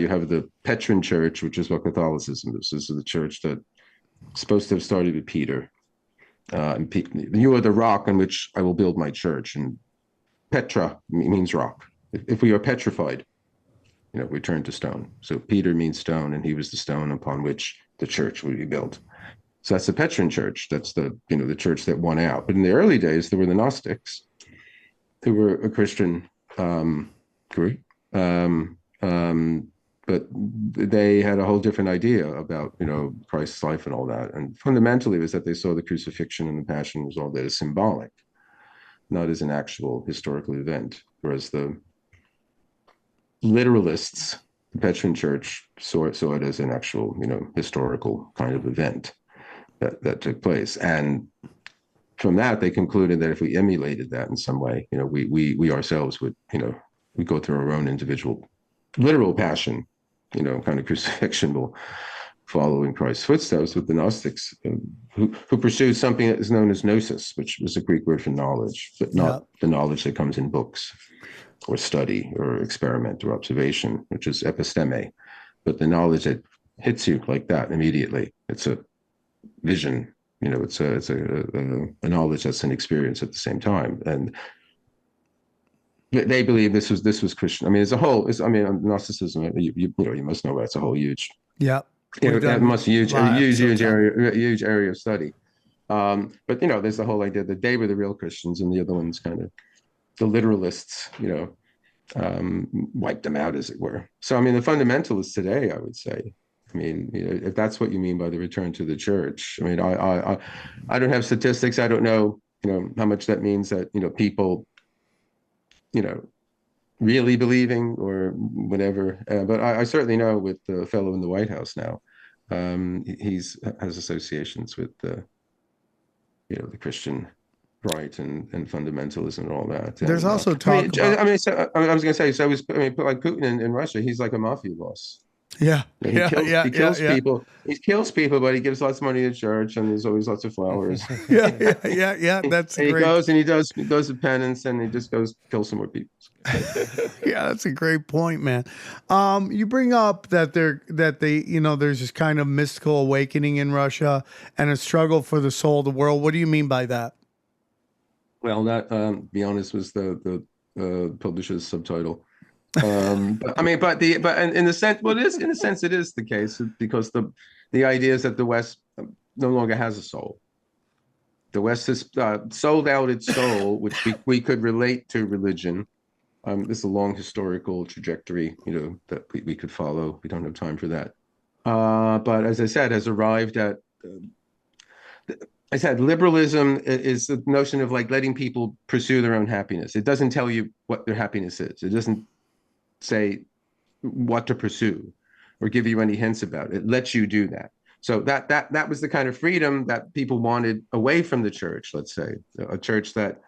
Speaker 2: have the Petrine Church, which is what Catholicism is. This is the church that supposed to have started with Peter. You are the rock on which I will build my church, and Petra means rock. If we are petrified, we turn to stone. So Peter means stone, and he was the stone upon which the church would be built. So that's the Petrine Church. That's the the church that won out. But in the early days, there were the Gnostics, who were a Christian group, but they had a whole different idea about Christ's life and all that. And fundamentally, it was that they saw the crucifixion and the passion was all that is symbolic, not as an actual historical event. Whereas the literalists, the Petrine Church, saw it as an actual, historical kind of event that took place. And from that, they concluded that if we emulated that in some way, we ourselves would, we go through our own individual literal passion, kind of crucifixion, will follow in Christ's footsteps. With the Gnostics, who pursued something that is known as gnosis, which was a Greek word for knowledge, but not the knowledge that comes in books or study or experiment or observation, which is episteme, but the knowledge that hits you like that immediately. It's a vision, it's a knowledge that's an experience at the same time. And they believe this was Christian. As a whole, Gnosticism, you must know that it's a whole huge, huge area of study. But there's the whole idea that they were the real Christians, and the other ones kind of, the literalists, wiped them out, as it were. So, the fundamentalists today, I would say, if that's what you mean by the return to the church, I don't have statistics. I don't know, how much that means that, people, really believing or whatever. But I certainly know with the fellow in the White House now, has associations with the Christian right and fundamentalism and all that.
Speaker 1: There's
Speaker 2: and,
Speaker 1: also talk about...
Speaker 2: I was going to say, so like Putin in Russia, he's like a mafia boss.
Speaker 1: He
Speaker 2: kills people. He kills people, but he gives lots of money to church, and there's always lots of flowers.
Speaker 1: That's
Speaker 2: and
Speaker 1: great.
Speaker 2: He goes to penance, and he just goes kill some more people.
Speaker 1: That's a great point, man. You bring up that there's this kind of mystical awakening in Russia and a struggle for the soul of the world. What do you mean by that?
Speaker 2: Well, that, be honest, was the publisher's subtitle. But I mean, but in the sense, well, it is in a sense it is the case because the idea is that the West no longer has a soul. The West has sold out its soul, which we could relate to religion. This is a long historical trajectory, that we could follow. We don't have time for that. But as I said, has arrived at. I said liberalism is the notion of like letting people pursue their own happiness. It doesn't tell you what their happiness is. It doesn't say what to pursue or give you any hints about it. It lets you do that. So that was the kind of freedom that people wanted away from the church, let's say, a church that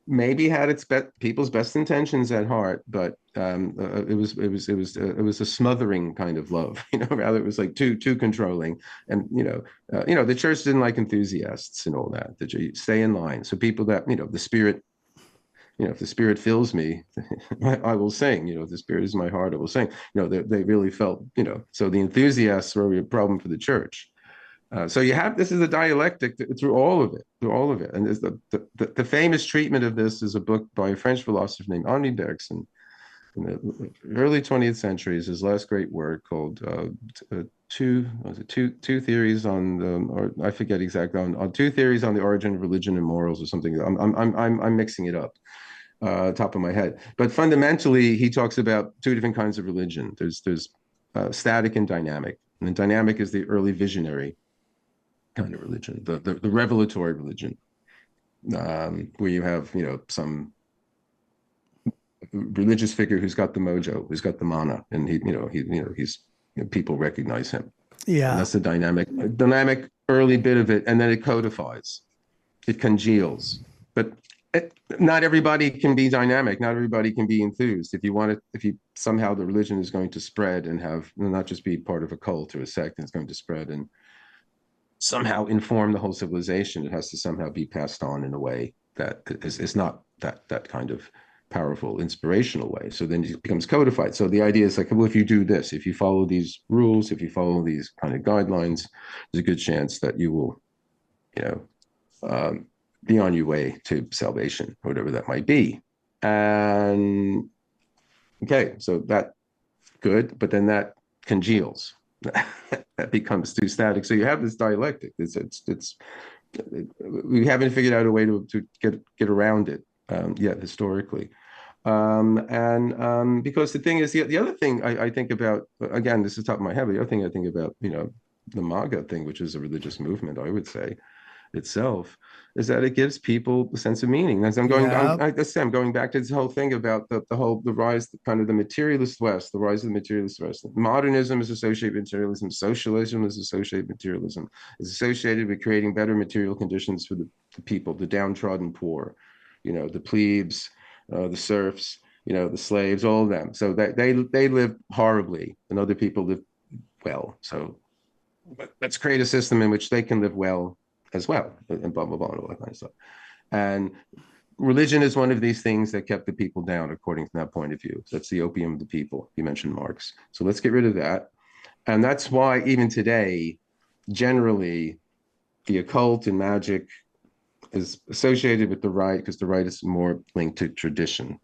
Speaker 2: maybe had people's best intentions at heart, but it was a smothering kind of love, rather it was like too controlling, and the church didn't like enthusiasts and all that. That you stay in line. So people that the spirit, if the spirit fills me, I will sing. If the spirit is my heart, I will sing. They really felt. So the enthusiasts were a problem for the church. So this is a dialectic through all of it, and there's the famous treatment of this is a book by a French philosopher named Henri Bergson in the early 20th century. Is his last great work called two theories on or I forget exactly on two theories on the origin of religion and morals or something. I'm mixing it up. Top of my head, but fundamentally he talks about two different kinds of religion. There's static and dynamic, and dynamic is the early visionary kind of religion, the revelatory religion, where you have some religious figure who's got the mojo, who's got the mana, and he's people recognize him.
Speaker 1: Yeah,
Speaker 2: and that's the dynamic early bit of it, and then it codifies, it congeals. But not everybody can be dynamic. Not everybody can be enthused. If you somehow the religion is going to spread and have not just be part of a cult or a sect, and it's going to spread and somehow inform the whole civilization, it has to somehow be passed on in a way that is not that kind of powerful, inspirational way. So then it becomes codified. So the idea is like, well, if you do this, if you follow these rules, if you follow these kind of guidelines, there's a good chance that you will, be on your way to salvation, or whatever that might be. And okay, so that good, but then that congeals. That becomes too static. So you have this dialectic. We haven't figured out a way to get around it yet historically. Because the thing is, the other thing I think about, again, this is top of my head, but the other thing I think about, the MAGA thing, which is a religious movement, I would say, itself, is that it gives people a sense of meaning. As I'm going, I'm going back to this whole thing about the rise, kind of the materialist West, the rise of the materialist West. Modernism is associated with materialism. Socialism is associated with materialism. It's associated with creating better material conditions for the people, the downtrodden poor, the plebes, the serfs, the slaves, all of them. So that they live horribly, and other people live well. So let's create a system in which they can live well as well, and blah, blah, blah, and all that kind of stuff. And religion is one of these things that kept the people down, according to that point of view. That's the opium of the people. You mentioned Marx. So let's get rid of that. And that's why even today, generally, the occult and magic is associated with the right, because the right is more linked to tradition.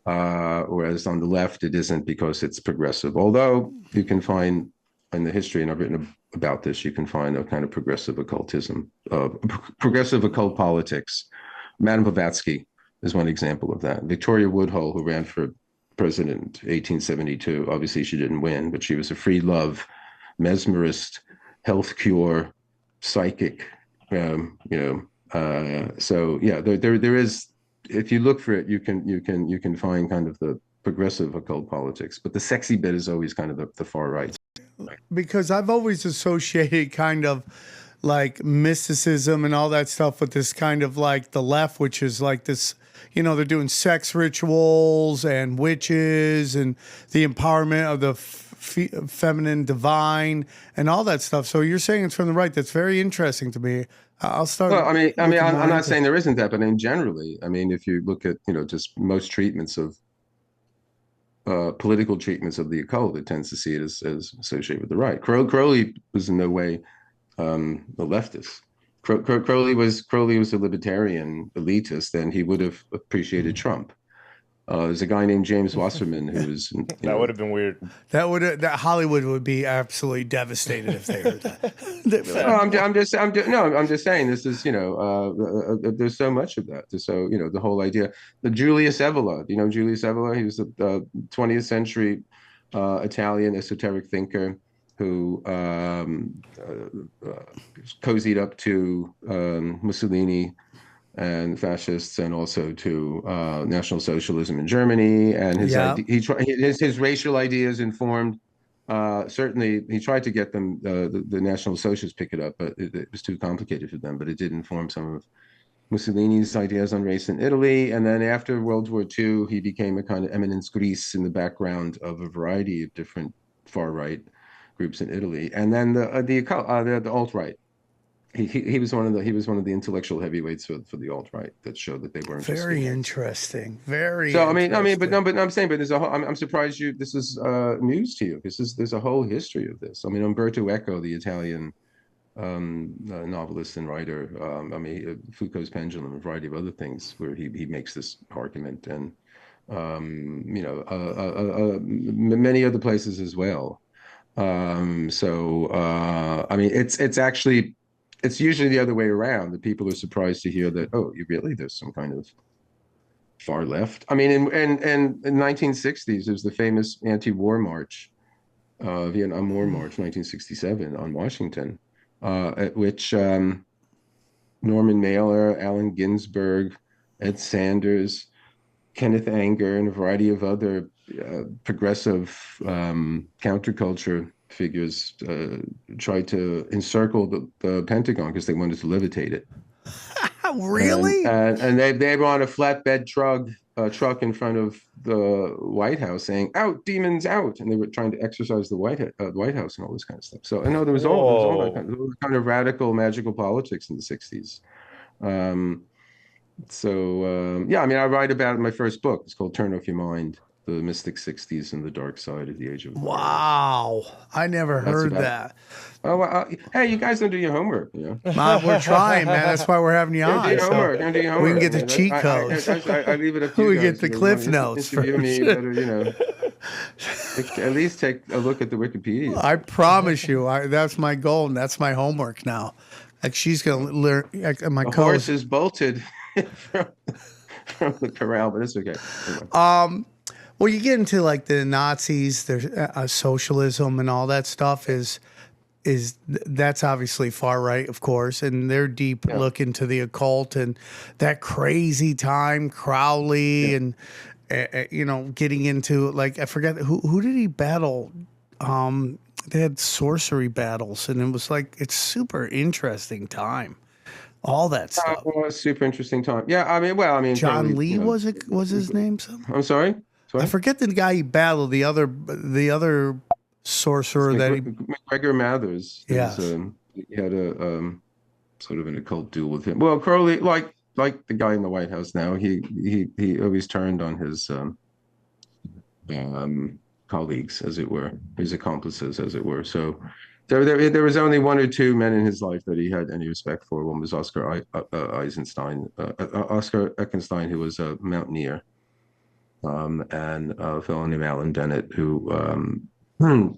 Speaker 2: Whereas on the left, it isn't, because it's progressive. Although you can find in the history, and I've written about this, you can find a kind of progressive occultism, progressive occult politics. Madame Blavatsky is one example of that. Victoria Woodhull, who ran for president in 1872, obviously she didn't win, but she was a free love, mesmerist, health cure, psychic. So yeah, there is. If you look for it, you can find kind of the progressive occult politics, but the sexy bit is always kind of the far right.
Speaker 1: Because I've always associated kind of like mysticism and all that stuff with this kind of like the left, which is like this, they're doing sex rituals and witches and the empowerment of the feminine divine and all that stuff. So you're saying it's from the right. That's very interesting to me. I'll start.
Speaker 2: Well, I'm not saying there isn't that, but generally, if you look at, just most treatments of political treatments of the occult, it tends to see it as associated with the right. Crowley was in no way a leftist. Crowley was a libertarian elitist, and he would have appreciated Trump. There's a guy named James Wasserman who was
Speaker 3: That would have been weird.
Speaker 1: That Hollywood would be absolutely devastated if they heard that. They'd be like,
Speaker 2: I'm just saying this is, there's so much of that. So, the whole idea, the Julius Evola, Julius Evola, he was the 20th century Italian esoteric thinker who cozied up to Mussolini and fascists, and also to National Socialism in Germany, and his racial ideas informed. Certainly, he tried to get them the National Socialists pick it up, but it was too complicated for them. But it did inform some of Mussolini's ideas on race in Italy. And then after World War II, he became a kind of eminence grise in the background of a variety of different far right groups in Italy. And then the alt right. He was one of the intellectual heavyweights for the alt right that showed that they weren't
Speaker 1: very interesting. Very.
Speaker 2: So but I'm saying, but I'm surprised this is news to you. There's a whole history of this. I mean, Umberto Eco, the Italian novelist and writer, Foucault's Pendulum, a variety of other things where he makes this argument, and many other places as well. It's usually the other way around. The people are surprised to hear that, there's some kind of far left. I mean, in 1960s, there's the famous anti-war march, Vietnam War March, 1967 on Washington, at which Norman Mailer, Allen Ginsberg, Ed Sanders, Kenneth Anger, and a variety of other progressive counterculture figures tried to encircle the Pentagon because they wanted to levitate it.
Speaker 1: Really?
Speaker 2: And they were on a flatbed truck in front of the White House saying, "Out, demons, out!" And they were trying to exercise the White House and all this kind of stuff. So I know there was all that kind of radical magical politics in the 60s. I write about it in my first book. It's called Turn Off Your Mind: The Mystic 60s and the Dark Side of the Age of Aquarius.
Speaker 1: Wow. I never heard that.
Speaker 2: Hey, you guys don't do your homework,
Speaker 1: We're trying, man. That's why we're having you on.
Speaker 2: Do your homework.
Speaker 1: We can get the cheat codes.
Speaker 2: I leave it up to you
Speaker 1: We
Speaker 2: guys.
Speaker 1: get the Cliff Notes
Speaker 2: Interview me, at least take a look at the Wikipedia.
Speaker 1: I promise you, that's my goal, and that's my homework now. Like, she's going to learn. My
Speaker 2: horse is bolted from the corral, but it's okay.
Speaker 1: Anyway. Well, you get into like the Nazis, there's socialism and all that stuff that's obviously far right, of course, and their deep look into the occult and that crazy time, Crowley, and getting into, like, I forget who did he battle. They had sorcery battles, and it was like, it's super interesting time. All that stuff.
Speaker 2: Super interesting time. Yeah,
Speaker 1: John Lee was his name?
Speaker 2: I'm sorry.
Speaker 1: I forget the guy he battled. The other sorcerer
Speaker 2: McGregor Mathers.
Speaker 1: Yeah,
Speaker 2: he had a sort of an occult duel with him. Well, Crowley, like the guy in the White House now, he always turned on his colleagues, as it were, his accomplices, as it were. So there was only one or two men in his life that he had any respect for. One was Oscar Eckenstein, who was a mountaineer, and a fellow named Alan Dennett, who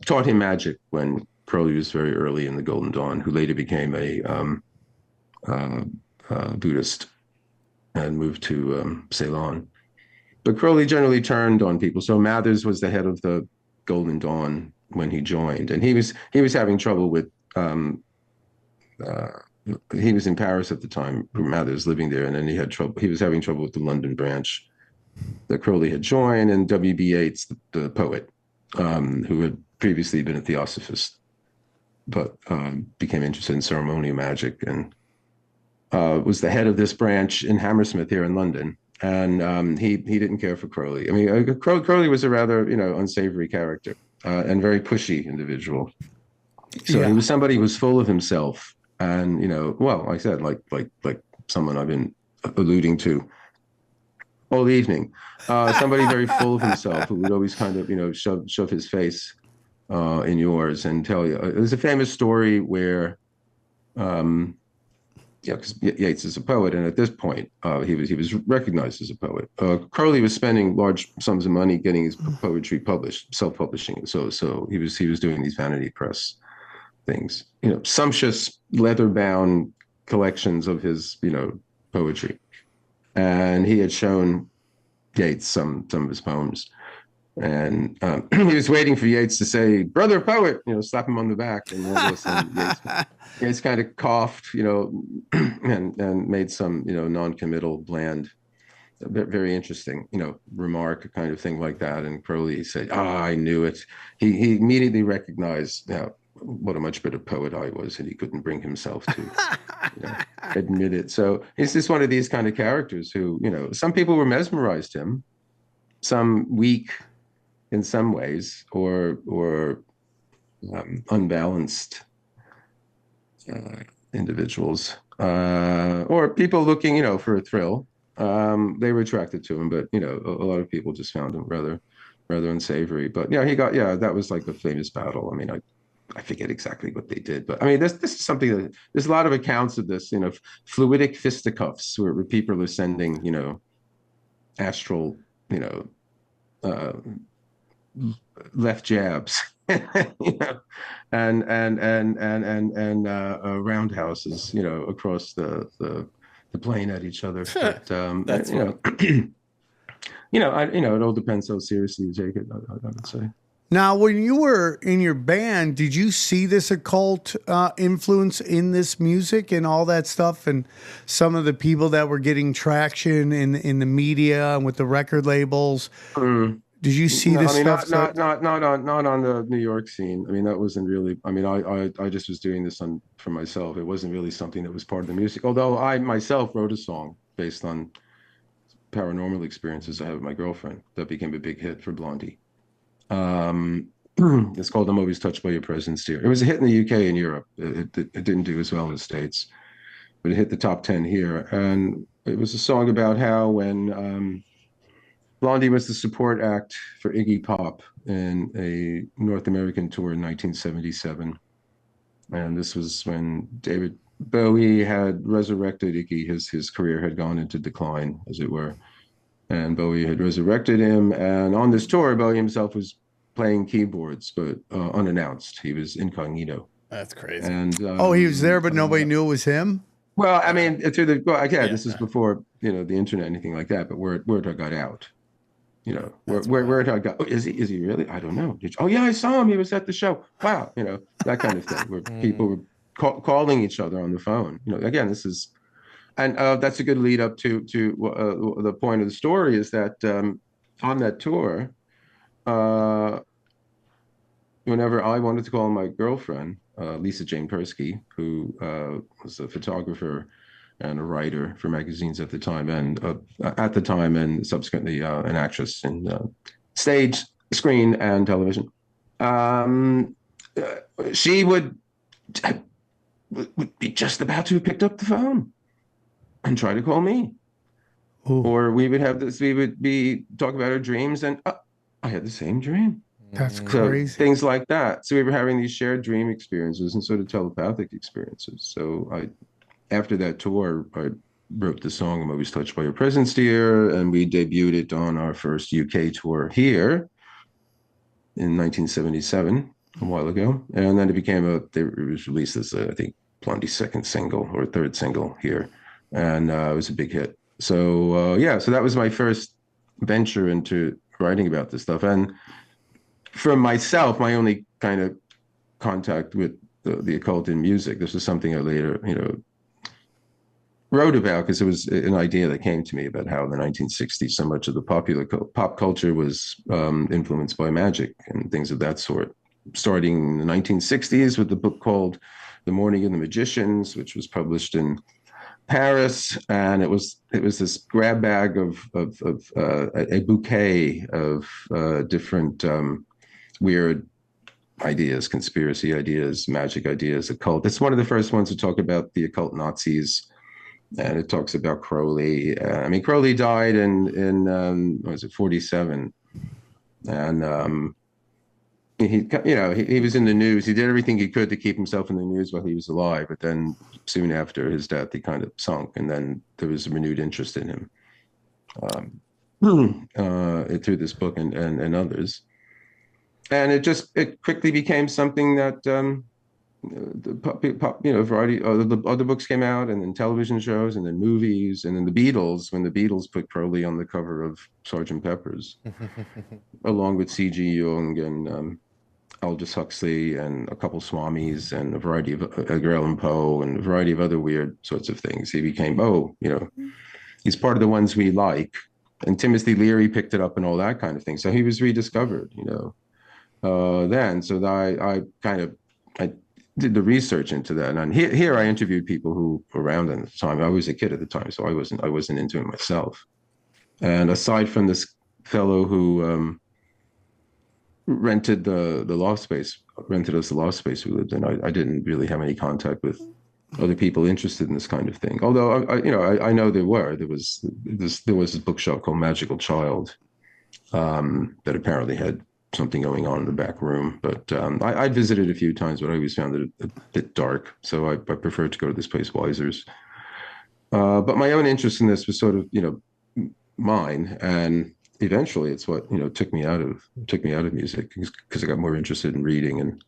Speaker 2: taught him magic when Crowley was very early in the Golden Dawn, who later became a Buddhist and moved to Ceylon. But Crowley generally turned on people. So Mathers was the head of the Golden Dawn when he joined, and he was having trouble with. He was in Paris at the time. Mathers living there, and then he had trouble. He was having trouble with the London branch that Crowley had joined, and W.B. Yeats, the poet, who had previously been a theosophist, but became interested in ceremonial magic, and was the head of this branch in Hammersmith here in London. And he didn't care for Crowley. I mean, Crowley was a rather unsavory character and very pushy individual. So he was somebody who was full of himself, and like I said, like someone I've been alluding to all evening, somebody very full of himself who would always kind of shove his face in yours and tell you. There's a famous story where Yeah, because Yeats is a poet, and at this point, he was recognized as a poet. Crowley was spending large sums of money getting his poetry published, self-publishing. So he was doing these vanity press things, sumptuous leather-bound collections of his poetry, and he had shown Yeats some of his poems, and he was waiting for Yeats to say, "Brother poet," slap him on the back, and all of a sudden Yeats kind of coughed, and made some, non-committal, bland, very interesting, remark, kind of thing like that. And Crowley said, "Ah, I knew it." He immediately recognized what a much better poet I was, and he couldn't bring himself to admit it. So he's just one of these kind of characters who, some people were mesmerized him, some weak in some ways, or unbalanced individuals, or people looking, for a thrill. They were attracted to him, but a lot of people just found him rather unsavory. But that was like a famous battle. I mean, I forget exactly what they did, but I mean, this is something that there's a lot of accounts of this, fluidic fisticuffs where people are sending, astral, left jabs, and roundhouses, across the plane at each other. But
Speaker 3: That's
Speaker 2: it all depends how seriously you take it. I would say.
Speaker 1: Now, when you were in your band, did you see this occult influence in this music and all that stuff, and some of the people that were getting traction in the media and with the record labels? Did you see this stuff?
Speaker 2: Not on the New York scene. I mean, that wasn't really. I mean, I just was doing this for myself. It wasn't really something that was part of the music. Although I myself wrote a song based on paranormal experiences I had with my girlfriend that became a big hit for Blondie. It's called "I'm Always Touched by Your Presence, Dear." It was a hit in the UK and Europe. It didn't do as well in the States, but it hit the top 10 here. And it was a song about how when Blondie was the support act for Iggy Pop in a North American tour in 1977. And this was when David Bowie had resurrected Iggy. His career had gone into decline, as it were. And Bowie had resurrected him. And on this tour, Bowie himself was playing keyboards, but unannounced. He was incognito.
Speaker 3: That's crazy.
Speaker 2: And
Speaker 1: he was there, but nobody knew it was him?
Speaker 2: Well, I mean, this is before, the internet, anything like that, but word got out. Where did I go? Oh, is he really? I don't know. Yeah, I saw him. He was at the show. Wow. That kind of thing where people were calling each other on the phone. Again, this is, and that's a good lead up to the point of the story is that on that tour, whenever I wanted to call my girlfriend, Lisa Jane Persky, who was a photographer and a writer for magazines at the time, and subsequently an actress in stage, screen, and television. She would be just about to have picked up the phone and try to call me.
Speaker 1: Ooh.
Speaker 2: Or we would be talk about our dreams, and I had the same dream.
Speaker 1: That's crazy.
Speaker 2: So, things like that. So we were having these shared dream experiences and sort of telepathic experiences. So after that tour, I wrote the song "I'm Always Touched by Your Presence, Dear," and we debuted it on our first UK tour here in 1977, a while ago. And then it was released as, I think, Blondie's second single or third single here. And it was a big hit. So, so that was my first venture into writing about this stuff. And for myself, my only kind of contact with the occult in music, this was something I later, wrote about, because it was an idea that came to me about how in the 1960s so much of the pop culture was influenced by magic and things of that sort, starting in the 1960s with the book called The Morning of the Magicians, which was published in Paris, and it was this grab bag of a bouquet of different weird ideas, conspiracy ideas, magic ideas, occult. It's one of the first ones to talk about the occult Nazis. And it talks about Crowley. Crowley died in what was it, 47, and he was in the news. He did everything he could to keep himself in the news while he was alive. But then soon after his death, he kind of sunk, and then there was a renewed interest in him through this book and others. And it quickly became something that a variety of the other books came out, and then television shows, and then movies, and then the Beatles, when the Beatles put Crowley on the cover of Sgt. Pepper's, along with C.G. Jung and Aldous Huxley and a couple Swamis and a variety of Edgar Allan Poe and a variety of other weird sorts of things. He became, he's part of the ones we like. And Timothy Leary picked it up and all that kind of thing. So he was rediscovered, then. So I did the research into that. And here I interviewed people who were around at the time. I was a kid at the time, so I wasn't into it myself. And aside from this fellow who rented us the loft space we lived in, I didn't really have any contact with other people interested in this kind of thing. Although I know there was this bookshelf called Magical Child that apparently had something going on in the back room. But I visited a few times, but I always found it a bit dark. So I preferred to go to this place, Weiser's. But my own interest in this was sort of, mine. And eventually it's what, took me out of music, because I got more interested in reading and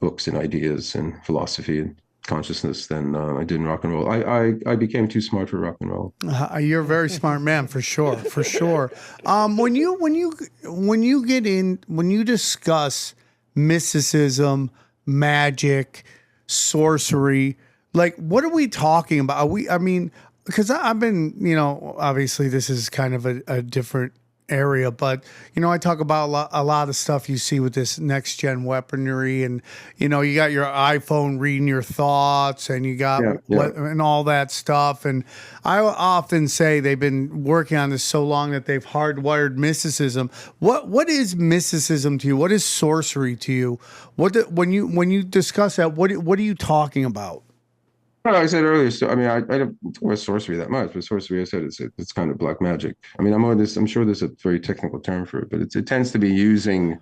Speaker 2: books and ideas and philosophy and consciousness than I did in rock and roll. I became too smart for rock and roll.
Speaker 1: You're a very smart man, for sure, for sure. When you discuss mysticism, magic, sorcery, like, what are we talking about? Because I've been, obviously this is kind of a different area, but I talk about a lot of stuff you see with this next gen weaponry, and you got your iPhone reading your thoughts, and you got and all that stuff. And I often say they've been working on this so long that they've hardwired mysticism. What is mysticism to you? What is sorcery to you? When you discuss that, what are you talking about?
Speaker 2: Well, I said earlier, so I don't talk about sorcery that much, but sorcery, I said it's kind of black magic. I'm sure there's a very technical term for it, but it tends to be using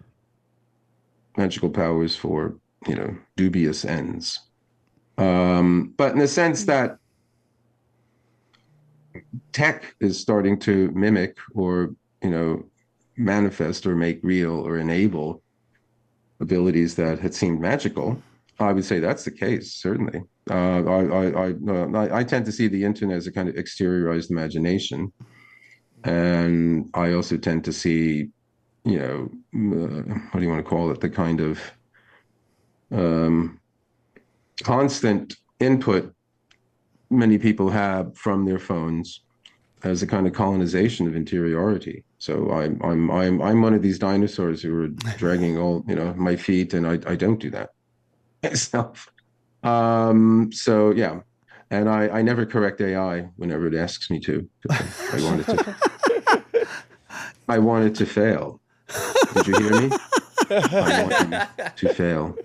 Speaker 2: magical powers for, dubious ends. But in the sense that tech is starting to mimic or, manifest or make real or enable abilities that had seemed magical, I would say that's the case, certainly. I tend to see the internet as a kind of exteriorized imagination, and I also tend to see, what do you want to call it? The kind of constant input many people have from their phones as a kind of colonization of interiority. So I'm one of these dinosaurs who are dragging all my feet, and I don't do that myself. So yeah, and I never correct AI whenever it asks me to. I wanted to fail. Did you hear me? I want you to fail.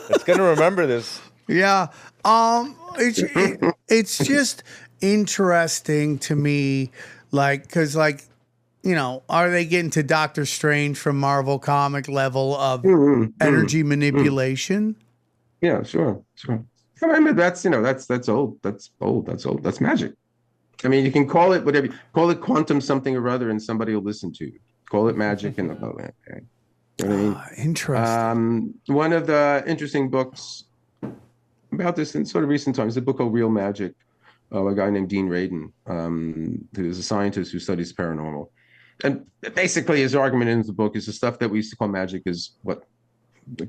Speaker 3: It's gonna remember this.
Speaker 1: Yeah. It's just interesting to me, because are they getting to Doctor Strange from Marvel comic level of energy manipulation?
Speaker 2: Yeah, sure. That's old. That's magic. You can call it whatever. Call it quantum something or other, and somebody will listen to you. Call it magic, and okay. You know what I mean?
Speaker 1: Interesting.
Speaker 2: One of the interesting books about this in sort of recent times, a book called Real Magic, a guy named Dean Radin, who is a scientist who studies paranormal. And basically his argument in the book is the stuff that we used to call magic is what the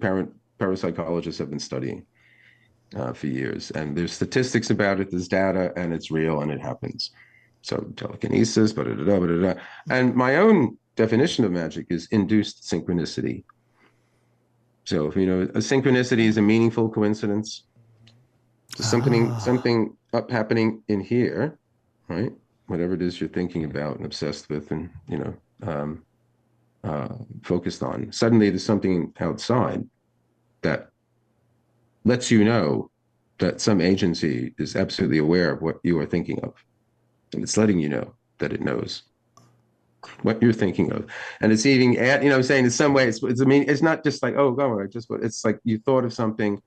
Speaker 2: parapsychologists have been studying for years. And there's statistics about it, there's data, and it's real, and it happens. So telekinesis, and my own definition of magic is induced synchronicity. So if a synchronicity is a meaningful coincidence, so something up happening in here, right? Whatever it is you're thinking about and obsessed with and focused on, suddenly there's something outside that lets you know that some agency is absolutely aware of what you are thinking of, and it's letting you know that it knows. what you're thinking of. And it's even, I'm saying in some way, I mean, it's not just like, oh, God, it's like you thought of something,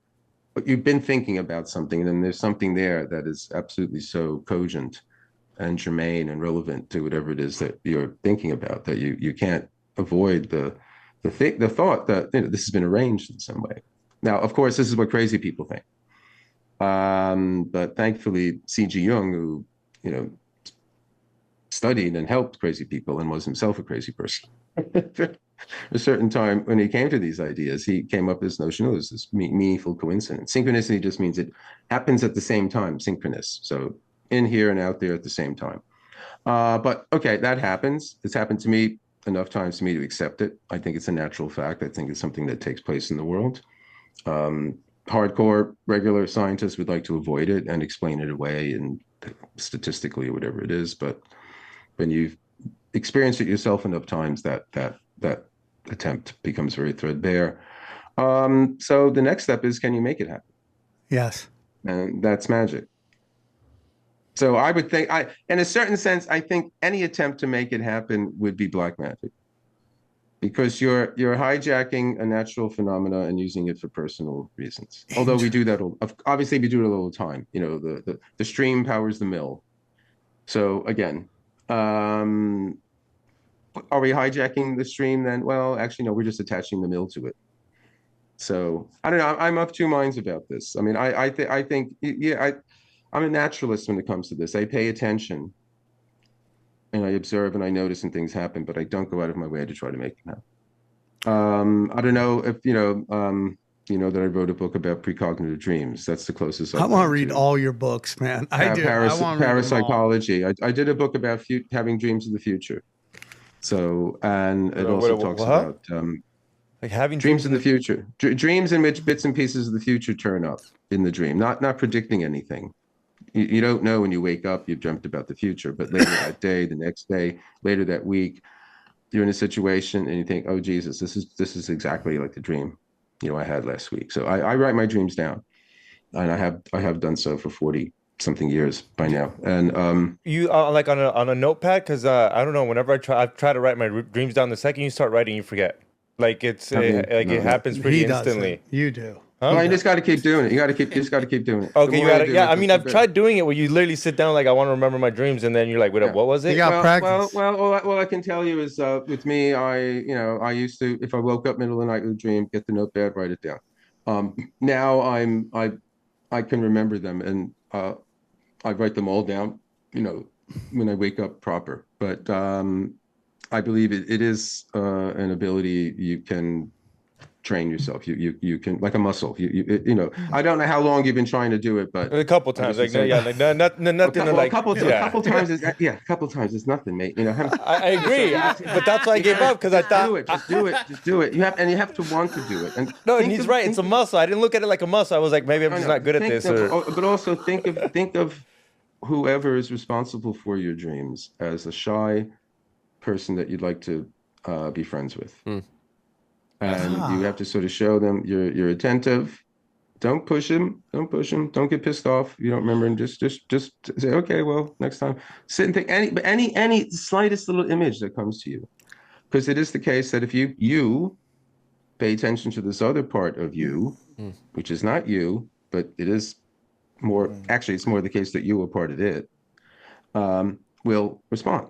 Speaker 2: but you've been thinking about something, and then there's something there that is absolutely so cogent and germane and relevant to whatever it is that you're thinking about, that you can't avoid the thought that this has been arranged in some way. Now, of course, this is what crazy people think. But thankfully, C.G. Jung, who studied and helped crazy people and was himself a crazy person, a certain time when he came to these ideas, he came up with this notion, there's this meaningful coincidence. Synchronicity just means it happens at the same time, synchronous. So in here and out there at the same time. But okay, that happens. It's happened to me enough times for me to accept it. I think it's a natural fact. I think it's something that takes place in the world. Hardcore regular scientists would like to avoid it and explain it away and statistically or whatever it is. But when you've experienced it yourself enough times, that attempt becomes very threadbare. So the next step is, can you make it happen?
Speaker 1: Yes.
Speaker 2: And that's magic. So I would think, in a certain sense, I think any attempt to make it happen would be black magic, because you're hijacking a natural phenomena and using it for personal reasons. Although we do that, obviously we do it all the time. The stream powers the mill. So again, are we hijacking the stream then? Well, actually, no, we're just attaching the mill to it. So I don't know. I'm of two minds about this. I mean, I think, yeah, I'm a naturalist when it comes to this. I pay attention and I observe and I notice and things happen, but I don't go out of my way to try to make them happen. I don't know if, that I wrote a book about precognitive dreams. That's the closest.
Speaker 1: I want to read all your books, man. I do.
Speaker 2: Parapsychology. I did a book about having dreams of the future. So, and it also talks about
Speaker 3: like having
Speaker 2: dreams of the future, dreams in which bits and pieces of the future turn up in the dream, not predicting anything. You don't know when you wake up, you've dreamt about the future, but later that day, the next day, later that week, you're in a situation and you think, oh, Jesus, this is exactly like the dream, I had last week. So I write my dreams down, and I have done so for 40 something years by now. And
Speaker 3: you like on a notepad, because I don't know, whenever I try to write my dreams down, the second you start writing, you forget. Like it happens pretty instantly.
Speaker 1: You do.
Speaker 2: Well, you just got to keep doing it. You just got to keep doing it.
Speaker 3: Okay, you got to. Yeah, I mean, I've tried doing it where you literally sit down like, I want to remember my dreams, and then you're like, what was it?
Speaker 1: You got practice.
Speaker 2: Well, all I can tell you is, with me, I used to, if I woke up middle of the night with a dream, get the notepad, write it down. Now I can remember them, and I write them all down, when I wake up proper. But I believe it is an ability you can train yourself. You can, like a muscle. I don't know how long you've been trying to do it, but
Speaker 3: a couple times, nothing.
Speaker 2: A couple times is nothing, mate.
Speaker 3: I agree, but that's why I gave up, because I thought
Speaker 2: just do it. You have to want to do it. And
Speaker 3: he's right. It's a muscle. I didn't look at it like a muscle. I was like, maybe I'm just not good at this.
Speaker 2: But also think of whoever is responsible for your dreams as a shy person that you'd like to be friends with. And you have to sort of show them you're attentive. Don't push him. Don't get pissed off. You don't remember, and just say, okay, well, next time. Sit and think any slightest little image that comes to you, because it is the case that if you pay attention to this other part of you, which is not you, but it is more. Actually, it's more the case that you are part of it. Will respond.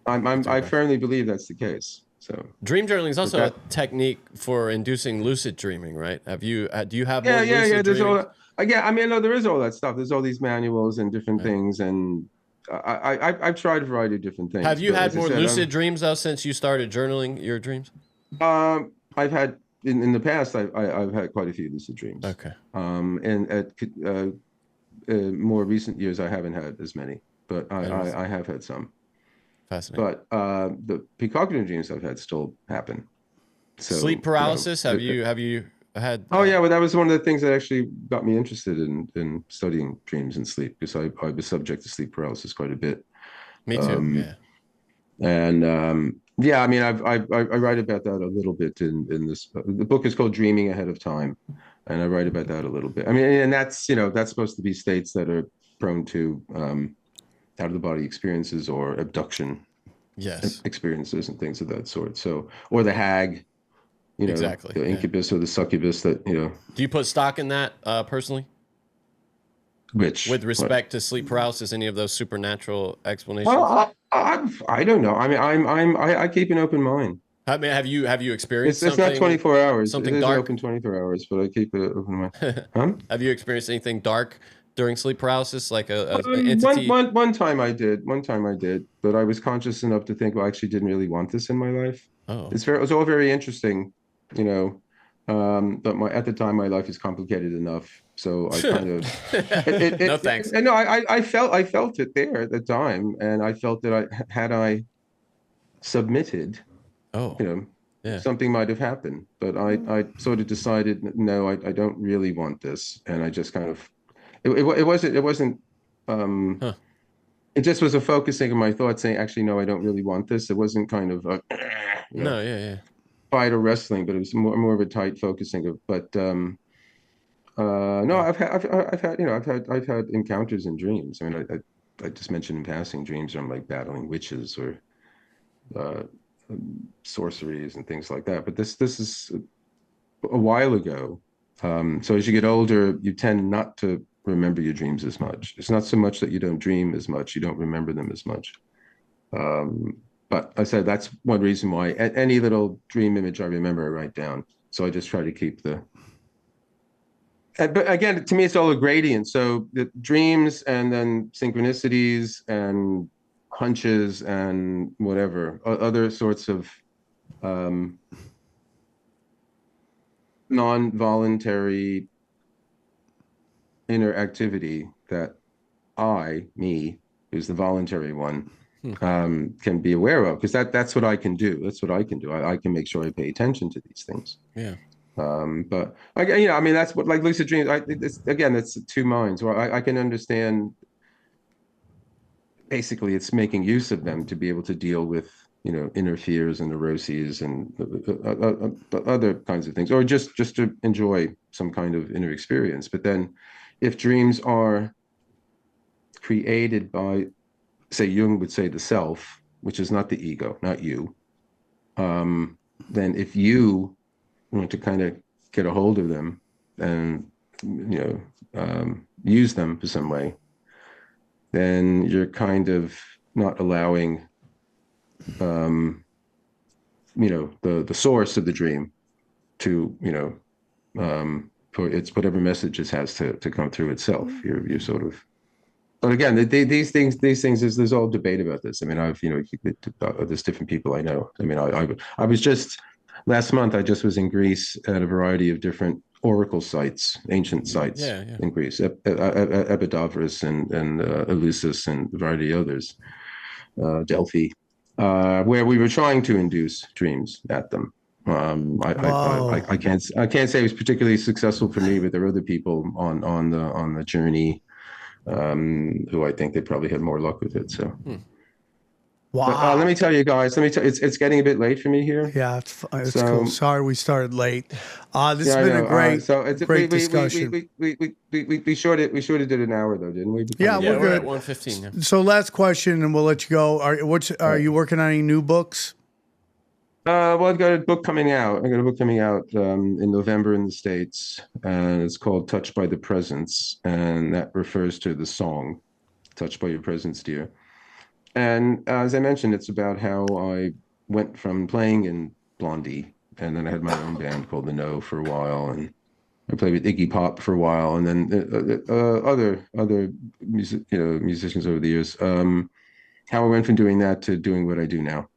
Speaker 2: I firmly believe that's the case. So
Speaker 4: dream journaling is also a technique for inducing lucid dreaming, right? Do you have more lucid dreaming?
Speaker 2: I mean, no, there is all that stuff. There's all these manuals and different things, and I've tried a variety of different things.
Speaker 4: Have you had more lucid dreams though since you started journaling your dreams?
Speaker 2: I've had in the past. I've had quite a few lucid dreams.
Speaker 4: Okay.
Speaker 2: And at more recent years, I haven't had as many, but I have had some.
Speaker 4: Fascinating.
Speaker 2: But the precognitive dreams I've had still happen. So,
Speaker 4: sleep paralysis. Have you had?
Speaker 2: Oh yeah, well that was one of the things that actually got me interested in studying dreams and sleep, because I was subject to sleep paralysis quite a bit.
Speaker 4: Me too. Yeah.
Speaker 2: And I mean I write about that a little bit in this. The book is called Dreaming Ahead of Time, and I write about that a little bit. I mean, and that's that's supposed to be states that are prone to out-of-the-body experiences or abduction
Speaker 4: Yes.
Speaker 2: experiences and things of that sort. So, or the hag,
Speaker 4: Exactly.
Speaker 2: the incubus or the succubus that,
Speaker 4: Do you put stock in that personally?
Speaker 2: which
Speaker 4: With respect to sleep paralysis, any of those supernatural explanations?
Speaker 2: well, I don't know. I mean, I keep an open mind.
Speaker 4: I mean, have you experienced
Speaker 2: It's not
Speaker 4: something
Speaker 2: 24 hours.
Speaker 4: something
Speaker 2: It isn't
Speaker 4: dark?
Speaker 2: open 24 hours, but I keep it open mind. Huh?
Speaker 4: Have you experienced anything dark during sleep paralysis, like an entity?
Speaker 2: One time I did. One time I did, but I was conscious enough to think, well, I actually didn't really want this in my life.
Speaker 4: Oh,
Speaker 2: It was all very interesting, you know. But at the time my life is complicated enough, so I kind of
Speaker 4: no thanks.
Speaker 2: No, I felt it there at the time, and I felt that I submitted,
Speaker 4: Oh, yeah.
Speaker 2: something might have happened. But I sort of decided, no, I don't really want this, and I just kind of it wasn't
Speaker 4: Huh.
Speaker 2: it just was a focusing of my thoughts, saying, actually, no, I don't really want this. It wasn't kind of a
Speaker 4: No, yeah.
Speaker 2: fight or wrestling, but it was more of a tight focusing of. But no, I've had encounters in dreams. I mean, I just mentioned in passing dreams where I'm like battling witches or sorceries and things like that. But this is a while ago. So as you get older, you tend not to remember your dreams as much. It's not so much that you don't dream as much; you don't remember them as much. But I said that's one reason why any little dream image I remember, I write down. So I just try to keep the. But again, to me, it's all a gradient. So the dreams and then synchronicities and hunches and whatever other sorts of non-voluntary inner activity that me, who's the voluntary one, can be aware of, because that's what I can do. That's what I can do. I can make sure I pay attention to these things.
Speaker 4: Yeah.
Speaker 2: But I mean, that's what, like lucid dreams. It's two minds. Well, I can understand. Basically, it's making use of them to be able to deal with inner fears and neuroses and other kinds of things, or just to enjoy some kind of inner experience. But then, if dreams are created by, say, Jung would say the self, which is not the ego, not you, then if you want to kind of get a hold of them and use them for some way, then you're kind of not allowing the source of the dream to for its whatever message it has to come through itself. You're sort of. But again, these things, there's all debate about this. I mean, there's different people I know. I mean, I was just last month. I just was in Greece at a variety of different oracle sites, ancient sites in Greece, Epidavros and Eleusis and a variety of others, Delphi, where we were trying to induce dreams at them. I can't say it was particularly successful for me, but there were other people on the journey who I think they probably had more luck with it. So,
Speaker 1: wow.
Speaker 2: But, let me tell you guys. It's getting a bit late for me here.
Speaker 1: Yeah, it's cool. Sorry we started late. This has been a great discussion.
Speaker 2: We sort of did an hour though, didn't we?
Speaker 1: Yeah, we're good.
Speaker 4: At 1:15. Yeah.
Speaker 1: So last question, and we'll let you go. Are you working on any new books?
Speaker 2: Well, I've got a book coming out. In November in the States, and it's called "Touched by the Presence," and that refers to the song "Touched by Your Presence, Dear." And as I mentioned, it's about how I went from playing in Blondie, and then I had my own band called The No for a while, and I played with Iggy Pop for a while, and then other musicians over the years. How I went from doing that to doing what I do now.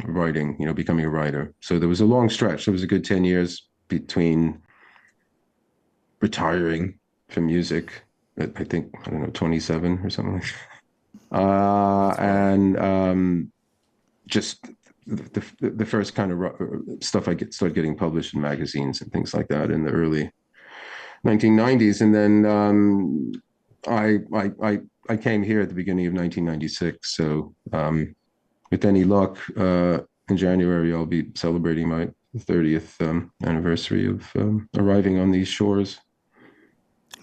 Speaker 2: Writing, becoming a writer. So there was a long stretch. There was a good 10 years between retiring from music at, I think, 27 or something like that. And just the first kind of stuff started getting published in magazines and things like that in the early 1990s. And then I came here at the beginning of 1996. So with any luck, in January, I'll be celebrating my 30th anniversary of arriving on these shores.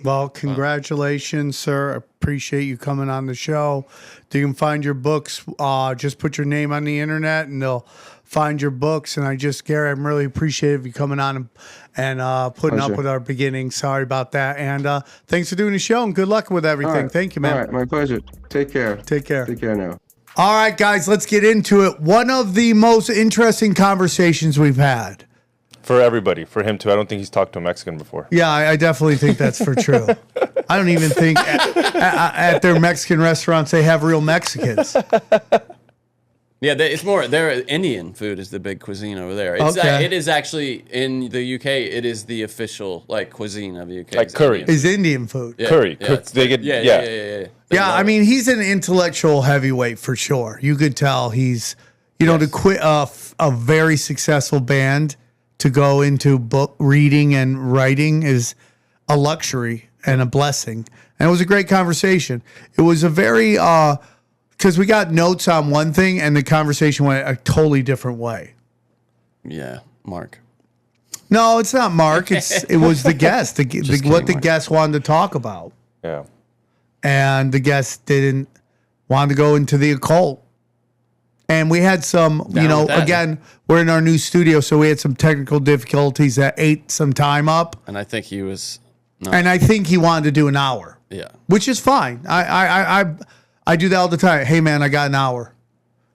Speaker 1: Well, congratulations, sir. Appreciate you coming on the show. You can find your books. Just put your name on the internet and they'll find your books. And Gary, I'm really appreciative you coming on and putting up with our beginning. Sorry about that. And thanks for doing the show and good luck with everything.
Speaker 2: Right.
Speaker 1: Thank you, man.
Speaker 2: All right, my pleasure. Take care.
Speaker 1: Take care.
Speaker 2: Take care now.
Speaker 1: All right, guys, let's get into it. One of the most interesting conversations we've had.
Speaker 3: For everybody, for him too. I don't think he's talked to a Mexican before.
Speaker 1: Yeah, I definitely think that's for true. I don't even think at their Mexican restaurants they have real Mexicans.
Speaker 4: Yeah, it's more. Their Indian food is the big cuisine over there. It is actually in the UK. It is the official cuisine of the UK.
Speaker 3: Like curry
Speaker 1: is Indian food.
Speaker 4: Yeah,
Speaker 3: curry.
Speaker 4: Yeah.
Speaker 1: Yeah, I mean he's an intellectual heavyweight for sure. You could tell he's, to quit a very successful band to go into book reading and writing is a luxury and a blessing. And it was a great conversation. It was a very because we got notes on one thing and the conversation went a totally different way.
Speaker 4: Yeah, Mark.
Speaker 1: No, it's not Mark. It was the guest. What the
Speaker 4: Mark.
Speaker 1: guest wanted to talk about.
Speaker 3: Yeah.
Speaker 1: And the guest didn't want to go into the occult. And we had some, again, we're in our new studio, so we had some technical difficulties that ate some time up.
Speaker 4: And I think he was. No.
Speaker 1: And I think he wanted to do an hour.
Speaker 4: Yeah.
Speaker 1: Which is fine. I do that all the time. Hey, man, I got an hour.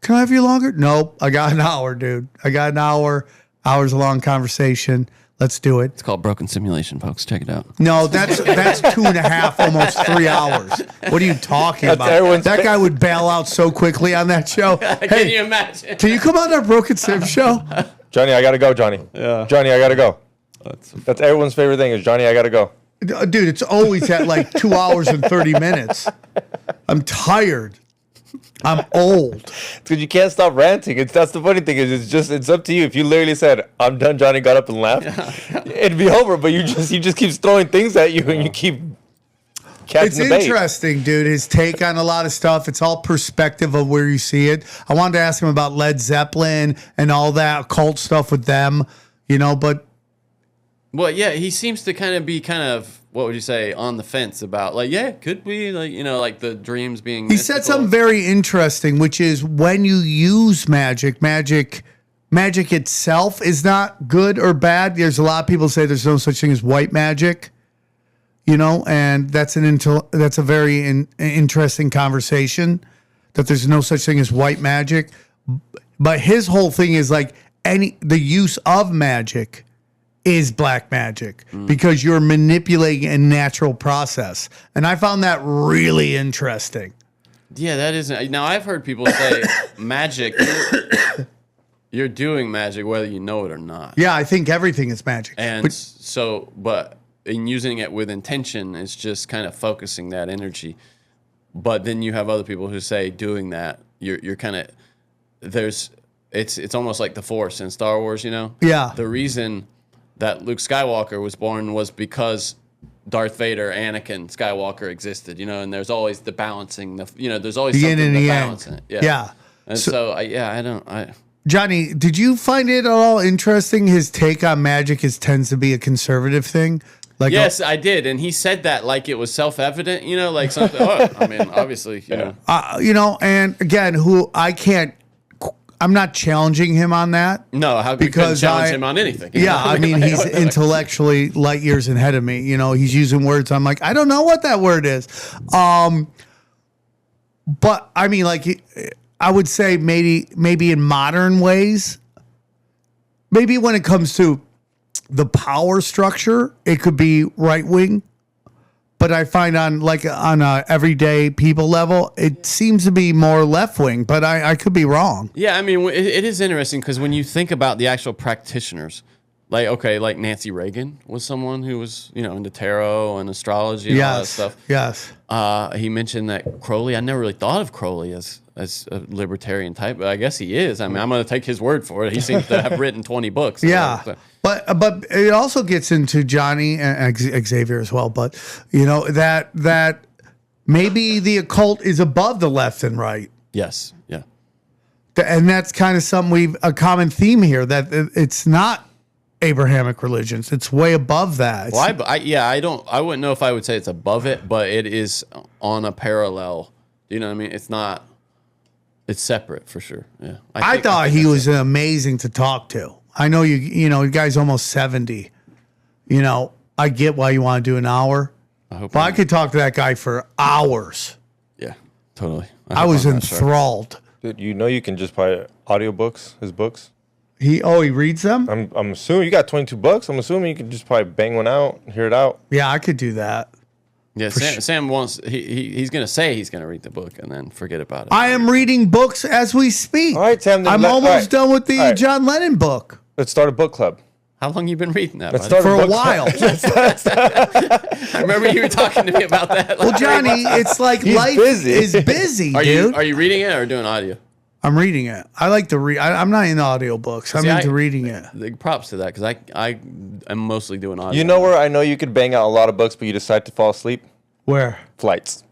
Speaker 1: Can I have you longer? Nope. I got an hour, dude. I got an hour. Hours long conversation. Let's do it.
Speaker 4: It's called Broken Simulation, folks. Check it out.
Speaker 1: No, that's 2.5, almost 3 hours. What are you talking about? That guy would bail out so quickly on that show.
Speaker 4: Can you imagine?
Speaker 1: Can you come on our Broken Sim show?
Speaker 3: Johnny, I gotta go, Johnny.
Speaker 4: Yeah.
Speaker 3: Johnny, I gotta go. That's everyone's favorite thing is Johnny, I gotta go.
Speaker 1: Dude, it's always at 2 hours and 30 minutes. I'm tired. I'm old.
Speaker 3: Because you can't stop ranting. That's the funny thing is it's up to you. If you literally said, I'm done, Johnny got up and left, it'd be over. But you just keep throwing things at you and you keep catching the bait.
Speaker 1: It's interesting, dude. His take on a lot of stuff. It's all perspective of where you see it. I wanted to ask him about Led Zeppelin and all that occult stuff with them, but.
Speaker 4: Well, yeah, he seems to be what would you say, on the fence about could we like the dreams being
Speaker 1: He said something very interesting, which is when you use magic itself is not good or bad. There's a lot of people say there's no such thing as white magic, and that's a very interesting conversation, that there's no such thing as white magic. But his whole thing is the use of magic is black magic because you're manipulating a natural process. And I found that really interesting.
Speaker 4: Yeah, that isn't. Now, I've heard people say magic, you're doing magic whether you know it or not.
Speaker 1: Yeah, I think everything is magic.
Speaker 4: And but in using it with intention, it's just kind of focusing that energy. But then you have other people who say doing that, you're kind of, it's almost like the Force in Star Wars,
Speaker 1: Yeah.
Speaker 4: The reason that Luke Skywalker was born was because Darth Vader, Anakin Skywalker existed, and there's always the balancing, there's always something to balance in it.
Speaker 1: Yeah.
Speaker 4: And
Speaker 1: Johnny, did you find it at all interesting? His take on magic tends to be a conservative thing.
Speaker 4: Yes, I did, and he said that like it was self-evident, like something. Obviously,
Speaker 1: and again, I'm not challenging him on that.
Speaker 4: No, how could you challenge him on anything?
Speaker 1: Yeah, I mean, he's intellectually light years ahead of me. He's using words. I'm like, I don't know what that word is. But I mean, I would say maybe in modern ways, maybe when it comes to the power structure, it could be right wing. But I find on a everyday people level, it seems to be more left wing. But I could be wrong.
Speaker 4: Yeah, I mean, it is interesting because when you think about the actual practitioners, like Nancy Reagan was someone who was into tarot and astrology and all that stuff.
Speaker 1: Yes.
Speaker 4: He mentioned that Crowley. I never really thought of Crowley as a libertarian type, but I guess he is. I mean, I'm going to take his word for it. He seems to have written 20 books.
Speaker 1: Yeah. But it also gets into Johnny and Xavier as well. But that maybe the occult is above the left and right.
Speaker 4: Yes. Yeah.
Speaker 1: And that's kind of a common theme here, that it's not Abrahamic religions. It's way above that. It's-
Speaker 4: Well, I wouldn't know if I would say it's above it, but it is on a parallel. You know what I mean? It's separate for sure. Yeah.
Speaker 1: I thought he was amazing to talk to. I know the guy's almost 70. I get why you want to do an hour, but I could talk to that guy for hours.
Speaker 4: Yeah, totally.
Speaker 1: I was enthralled.
Speaker 3: Dude, you can just buy audiobooks, his books.
Speaker 1: He reads them?
Speaker 3: I'm assuming you got $22. I'm assuming you can just probably bang one out, hear it out.
Speaker 1: Yeah, I could do that.
Speaker 4: Yeah, Sam wants. He's gonna say he's gonna read the book and then forget about it.
Speaker 1: I am reading books as we speak.
Speaker 3: All right, Sam.
Speaker 1: I'm almost done with the John Lennon book.
Speaker 3: Let's start a book club.
Speaker 4: How long you been reading that?
Speaker 3: Let's
Speaker 4: buddy?
Speaker 3: start
Speaker 1: For a while.
Speaker 4: I remember you were talking to me about that.
Speaker 1: Well, Johnny, it's like life is busy, dude.
Speaker 4: Are you reading it or doing audio?
Speaker 1: I'm reading it. I like to read. I'm not into audiobooks. I'm into reading it.
Speaker 4: Props to that because I am mostly doing audio.
Speaker 3: You know where I know you could bang out a lot of books, but you decide to fall asleep?
Speaker 1: Where?
Speaker 3: Flights.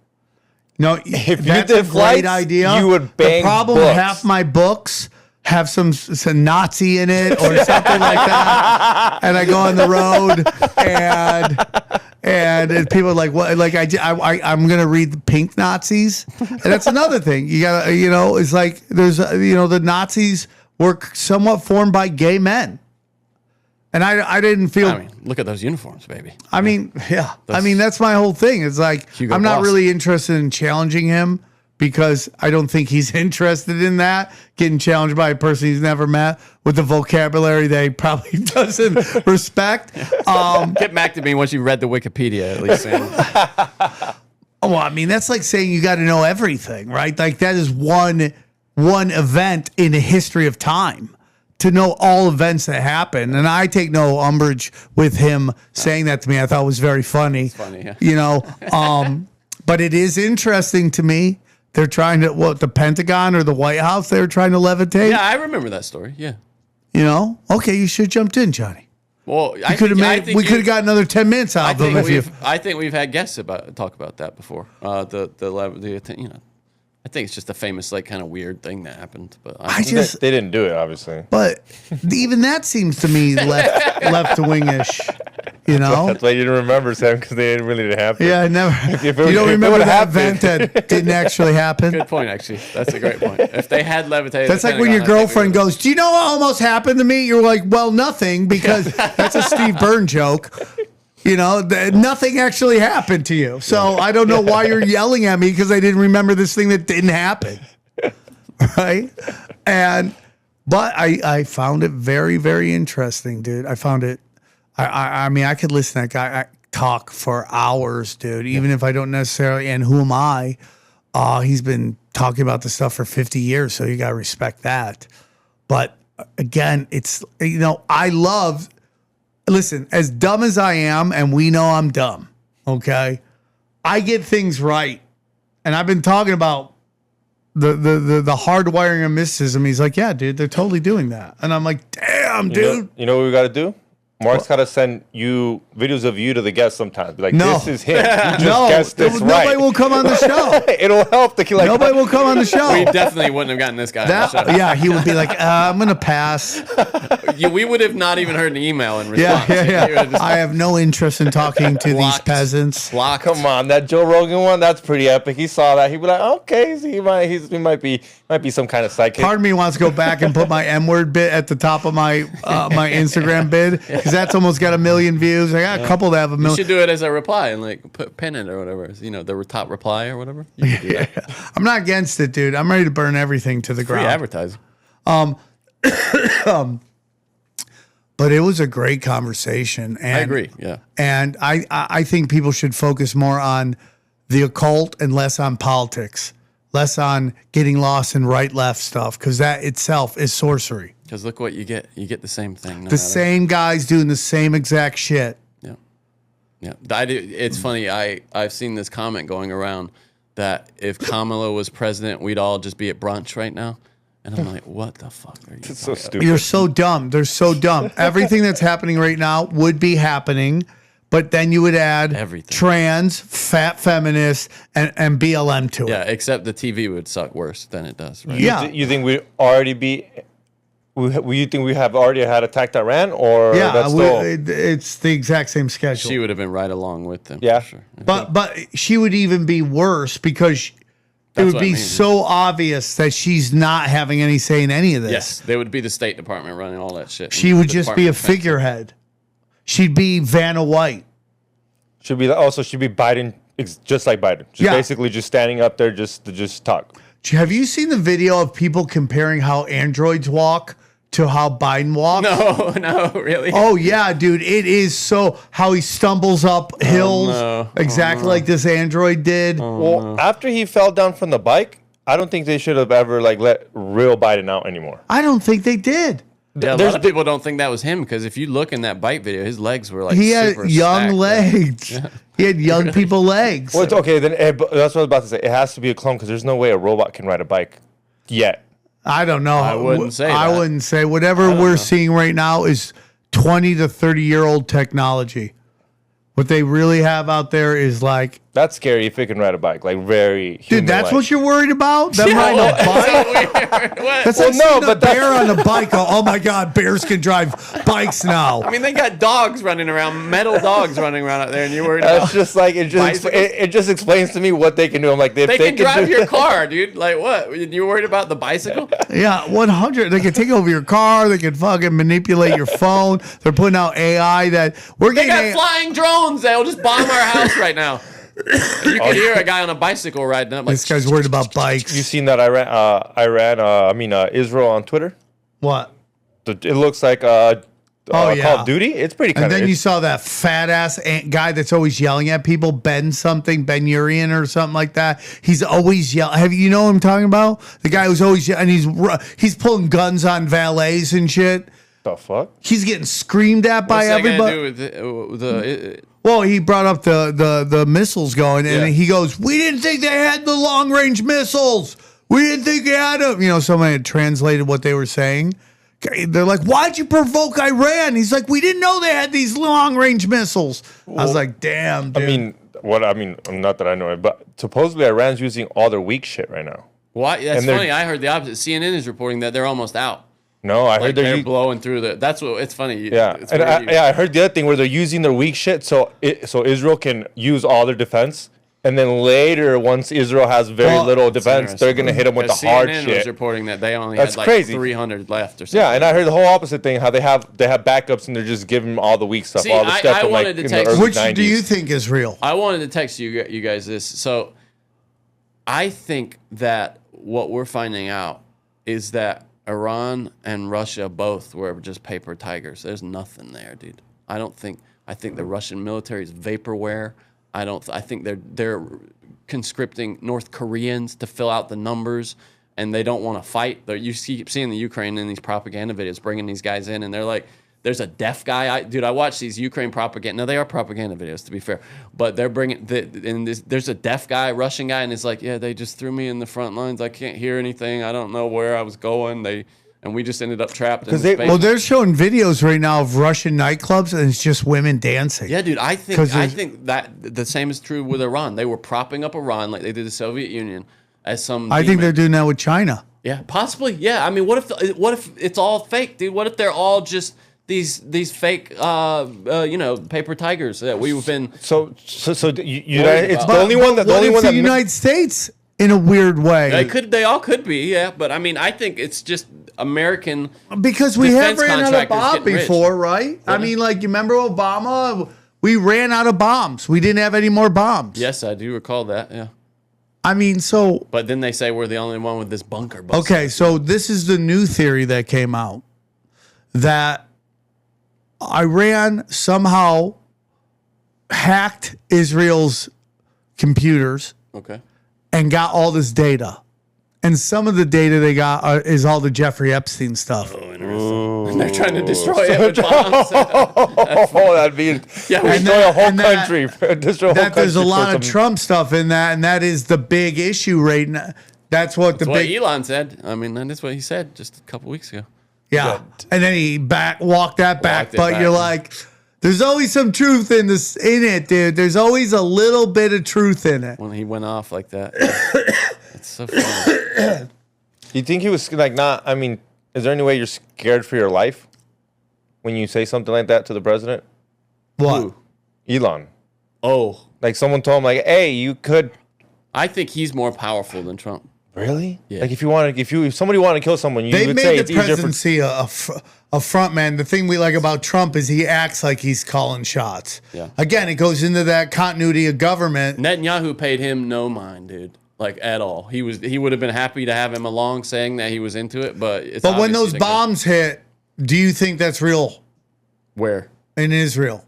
Speaker 1: No,
Speaker 3: If you
Speaker 1: that's
Speaker 3: did
Speaker 1: a
Speaker 3: flights,
Speaker 1: great idea.
Speaker 3: you would bang
Speaker 1: The problem,
Speaker 3: books.
Speaker 1: half my books have some Nazi in it or something like that, and I go on the road and people are like, what? Like I'm gonna read the Pink Nazis, and that's another thing. You gotta, it's like there's, the Nazis were somewhat formed by gay men. And I didn't feel.
Speaker 4: I mean, look at those uniforms, baby.
Speaker 1: I mean, yeah. That's my whole thing. It's like
Speaker 4: Hugo
Speaker 1: I'm not
Speaker 4: Boss.
Speaker 1: really interested in challenging him because I don't think he's interested in that. Getting challenged by a person he's never met with the vocabulary that he probably doesn't respect.
Speaker 4: Get back to me once you read the Wikipedia, at least. Sam.
Speaker 1: Well, I mean, that's like saying you got to know everything, right? Like that is one event in the history of time. To know all events that happen. And I take no umbrage with him saying that to me. I thought it was very funny.
Speaker 4: It's funny, yeah.
Speaker 1: But it is interesting to me. They're trying to, the Pentagon or the White House, they're trying to levitate.
Speaker 4: Yeah, I remember that story. Yeah.
Speaker 1: Okay, you should have jumped in, Johnny.
Speaker 4: Well,
Speaker 1: We could have got another 10 minutes out of them if you.
Speaker 4: I think we've had guests talk about that before. I think it's just a famous, kind of weird thing that happened. But
Speaker 3: They didn't do it, obviously.
Speaker 1: But even that seems to me left to wingish.
Speaker 3: That's why you didn't remember, Sam, because they didn't really happen.
Speaker 1: Yeah, I never.
Speaker 3: If
Speaker 1: You don't remember that
Speaker 3: happened.
Speaker 1: event that didn't actually happen?
Speaker 4: good point, actually. That's a great point. If they had levitated,
Speaker 1: That's like when your girlfriend goes, "Do you know what almost happened to me?" You're like, "Well, nothing," because that's a Steve Byrne joke. Nothing actually happened to you. So I don't know why you're yelling at me because I didn't remember this thing that didn't happen. Right? But I found it very, very interesting, dude. I found it. I mean, I could listen to that guy talk for hours, dude, even if I don't necessarily, and who am I? He's been talking about this stuff for 50 years, so you got to respect that. But again, it's, listen, as dumb as I am, and we know I'm dumb, okay? I get things right. And I've been talking about the hardwiring of mysticism. He's like, yeah, dude, they're totally doing that. And I'm like, damn, dude.
Speaker 3: You know what we got to do? Mark's got to send you videos of you to the guests sometimes. Be like,
Speaker 1: No.
Speaker 3: this is him. You just guessed this right.
Speaker 1: Nobody will come on the show.
Speaker 3: It'll help to
Speaker 1: Nobody will come on the show.
Speaker 4: We definitely wouldn't have gotten this guy on the show.
Speaker 1: Yeah, he would be like, I'm going to pass.
Speaker 4: We would have not even heard an email in response.
Speaker 1: Yeah. I have no interest in talking to these
Speaker 4: Blocked.
Speaker 1: peasants.
Speaker 4: Blocked.
Speaker 3: Come on, that Joe Rogan one, that's pretty epic. He saw that. He'd be like, okay, so he might be some kind of psychic.
Speaker 1: Part of me wants to go back and put my M-word bit at the top of my my Instagram bid because that's almost got 1 million views. I got a couple that have 1
Speaker 4: You
Speaker 1: million.
Speaker 4: should do it as a reply and pin it or whatever. The top reply or whatever. You could do that.
Speaker 1: I'm not against it, dude. I'm ready to burn everything to the
Speaker 4: Free
Speaker 1: ground.
Speaker 4: advertising.
Speaker 1: But it was a great conversation. And,
Speaker 4: I agree. Yeah.
Speaker 1: And I think people should focus more on the occult and less on politics, less on getting lost in right-left stuff, because that itself is sorcery.
Speaker 4: Because look what you get. You get the same thing.
Speaker 1: The same guys doing the same exact shit.
Speaker 4: Yeah. Yeah. It's funny. I've seen this comment going around that if Kamala was president, we'd all just be at brunch right now. And I'm like, what the fuck are you?
Speaker 3: It's so stupid.
Speaker 1: You're so dumb. They're so dumb. Everything that's happening right now would be happening, but then you would add
Speaker 4: Everything.
Speaker 1: trans, fat feminists, and BLM to it.
Speaker 4: Yeah, except the TV would suck worse than it does, right?
Speaker 1: Yeah.
Speaker 3: You think we'd already be you think we have already had attacked Iran, or
Speaker 1: Yeah,
Speaker 3: that's still...
Speaker 1: it's the exact same schedule.
Speaker 4: She would have been right along with them.
Speaker 3: Yeah.
Speaker 4: For sure.
Speaker 1: But she would even be worse because it
Speaker 4: That's
Speaker 1: would
Speaker 4: what I
Speaker 1: be
Speaker 4: mean.
Speaker 1: so obvious that she's not having any say in any of this.
Speaker 4: Yes, they would be the State Department running all that shit.
Speaker 1: She would
Speaker 4: The
Speaker 1: just be
Speaker 4: Department
Speaker 1: a
Speaker 4: of Defense.
Speaker 1: figurehead. She'd be Vanna White.
Speaker 3: Should be Biden, just like Biden. Just
Speaker 1: Yeah.
Speaker 3: basically just standing up there just to just talk.
Speaker 1: Have you seen the video of people comparing how androids walk to how Biden walks?
Speaker 4: No, really.
Speaker 1: Oh yeah, dude. It is so how he stumbles up hills
Speaker 4: no.
Speaker 1: exactly like this android did.
Speaker 3: Well, after he fell down from the bike, I don't think they should have ever like let real Biden out anymore.
Speaker 1: I don't think they did.
Speaker 4: Yeah, a lot of people don't think that was him because if you look in that bite video, his legs were like
Speaker 1: He had
Speaker 4: super
Speaker 1: young
Speaker 4: stacked.
Speaker 1: legs. He had young people legs.
Speaker 3: Well, it's okay. Then but that's what I was about to say. It has to be a clone because there's no way a robot can ride a bike yet.
Speaker 1: I don't know.
Speaker 4: I wouldn't say
Speaker 1: I
Speaker 4: that.
Speaker 1: wouldn't say whatever we're seeing right now is 20 to 30-year-old technology. What they really have out there is like,
Speaker 3: That's scary if it can ride a bike, like very.
Speaker 1: dude, that's
Speaker 3: human-like.
Speaker 1: what you're worried about? Them riding a bike?
Speaker 4: What?
Speaker 1: That's
Speaker 3: Well,
Speaker 1: like
Speaker 3: no,
Speaker 1: seeing a
Speaker 3: but that's-
Speaker 1: bear on a bike. Oh my God, bears can drive bikes now.
Speaker 4: I mean, they got dogs running around, metal dogs running around out there, and you're worried
Speaker 3: That's
Speaker 4: about.
Speaker 3: just like it
Speaker 4: Bicycles?
Speaker 3: just explains to me what they can do. I'm like, if
Speaker 4: They can drive
Speaker 3: do
Speaker 4: your car, dude. Like what? You worried about the bicycle?
Speaker 1: Yeah, 100. They can take over your car. They can fucking manipulate your phone. They're putting out AI that we're
Speaker 4: They
Speaker 1: getting.
Speaker 4: got flying drones that'll just bomb our house right now. You can hear a guy on a bicycle riding up. Like,
Speaker 1: This guy's worried about bikes.
Speaker 3: You seen that Israel on Twitter?
Speaker 1: What?
Speaker 3: It looks like
Speaker 1: yeah.
Speaker 3: Call of Duty. It's pretty kind
Speaker 1: And
Speaker 3: of.
Speaker 1: then you saw that fat ass guy that's always yelling at people, Ben Urian or something like that. He's always yelling. Have you know what I'm talking about? The guy who's always and he's pulling guns on valets and shit.
Speaker 3: the fuck?
Speaker 1: He's getting screamed at by
Speaker 4: what's that
Speaker 1: everybody.
Speaker 4: gonna do with the
Speaker 1: Well, he brought up the missiles going, and
Speaker 4: Yeah.
Speaker 1: he goes, "We didn't think they had the long range missiles. We didn't think they had them." You know, somebody had translated what they were saying. They're like, "Why'd you provoke Iran?" He's like, "We didn't know they had these long range missiles." I was like, "Damn, dude."
Speaker 3: Not that I know it, but supposedly Iran's using all their weak shit right now.
Speaker 4: Why? That's
Speaker 3: And they're-
Speaker 4: funny. I heard the opposite. CNN is reporting that they're almost out.
Speaker 3: No, I
Speaker 4: Like
Speaker 3: heard
Speaker 4: they're
Speaker 3: they're
Speaker 4: blowing through the. That's what it's funny.
Speaker 3: yeah,
Speaker 4: It's
Speaker 3: and
Speaker 4: where you-
Speaker 3: I heard the other thing where they're using their weak shit, so Israel can use all their defense, and then later, once Israel has very
Speaker 1: Well,
Speaker 3: little defense, they're gonna hit them with the
Speaker 4: Because
Speaker 3: hard
Speaker 4: CNN
Speaker 3: shit.
Speaker 4: was reporting that they only
Speaker 3: That's
Speaker 4: had like
Speaker 3: crazy.
Speaker 4: 300 left or something.
Speaker 3: Yeah, and I heard the whole opposite thing. How they have backups and they're just giving them all the weak stuff,
Speaker 4: See,
Speaker 3: all the stuff
Speaker 4: I
Speaker 3: from like
Speaker 4: wanted to
Speaker 3: in the
Speaker 4: text-
Speaker 3: early
Speaker 1: Which
Speaker 3: 90s.
Speaker 1: do you think is real?
Speaker 4: I wanted to text you guys this. So I think that what we're finding out is that Iran and Russia both were just paper tigers. There's nothing there, dude. I think the Russian military is vaporware. I think they're conscripting North Koreans to fill out the numbers, and they don't want to fight. You keep seeing the Ukraine in these propaganda videos bringing these guys in, and they're like, there's a deaf guy. I watch these Ukraine propaganda. No, they are propaganda videos, to be fair. But they're bringing there's a deaf guy, Russian guy, and it's like, yeah, they just threw me in the front lines. I can't hear anything. I don't know where I was going. And we just ended up trapped in the space.
Speaker 1: Well, they're showing videos right now of Russian nightclubs, and it's just women dancing.
Speaker 4: Yeah, dude, I
Speaker 1: 'Cause there's-
Speaker 4: think that the same is true with Iran. They were propping up Iran like they did the Soviet Union as some.
Speaker 1: I think
Speaker 4: demon.
Speaker 1: they're doing that with China.
Speaker 4: Yeah, possibly. Yeah, I mean, what if it's all fake, dude? What if they're all just these fake, paper tigers that we've been?
Speaker 3: So it's
Speaker 4: Worried
Speaker 3: the
Speaker 4: about.
Speaker 3: only one that
Speaker 1: the United States in a weird way.
Speaker 4: They all could be, yeah. But I mean, I think it's just American.
Speaker 1: Because we have
Speaker 4: defense
Speaker 1: ran out of
Speaker 4: contractors
Speaker 1: bombs
Speaker 4: getting rich.
Speaker 1: before, right? I mean, like, you remember Obama? We ran out of bombs. We didn't have any more bombs.
Speaker 4: Yes, I do recall that. Yeah,
Speaker 1: I mean, so,
Speaker 4: but then they say we're the only one with this bunker.
Speaker 1: okay, so this is the new theory that came out that Iran somehow hacked Israel's computers
Speaker 4: Okay.
Speaker 1: and got all this data. And some of the data they got is all the Jeffrey Epstein stuff.
Speaker 4: And they're trying to destroy it with bombs.
Speaker 3: Oh, that'd be
Speaker 4: Yeah,
Speaker 3: destroy a whole
Speaker 1: and that-
Speaker 3: country. Destroy a whole
Speaker 1: That there's a
Speaker 3: country
Speaker 1: lot
Speaker 3: for
Speaker 1: of
Speaker 3: some-
Speaker 1: Trump stuff in that, and that is the big issue right now. That's what the
Speaker 4: That's what
Speaker 1: big
Speaker 4: Elon said. I mean, that's what he said just a couple weeks ago.
Speaker 1: yeah. And then he walked that back,
Speaker 4: Walked it
Speaker 1: but
Speaker 4: back.
Speaker 1: you're like, there's always some truth in it, dude. There's always a little bit of truth in it.
Speaker 4: When he went off like that. It's so funny.
Speaker 3: You think he was like not? I mean, Is there any way you're scared for your life when you say something like that to the president?
Speaker 1: What?
Speaker 4: Who?
Speaker 3: Elon.
Speaker 4: Oh,
Speaker 3: Like someone told him, like, hey, you could.
Speaker 4: I think he's more powerful than Trump.
Speaker 3: Really?
Speaker 4: Yeah.
Speaker 3: Like if somebody wanted to kill someone, you
Speaker 1: They
Speaker 3: would
Speaker 1: made
Speaker 3: say
Speaker 1: the
Speaker 3: it's easier for.
Speaker 1: presidency a front man. The thing we like about Trump is he acts like he's calling shots.
Speaker 4: Yeah.
Speaker 1: Again, it goes into that continuity of government.
Speaker 4: Netanyahu paid him no mind, dude. Like at all. He would have been happy to have him along, saying that he was into it, but it's
Speaker 1: But when
Speaker 4: obvious
Speaker 1: those
Speaker 4: he didn't go-
Speaker 1: bombs hit, do you think that's real
Speaker 4: where
Speaker 1: in Israel?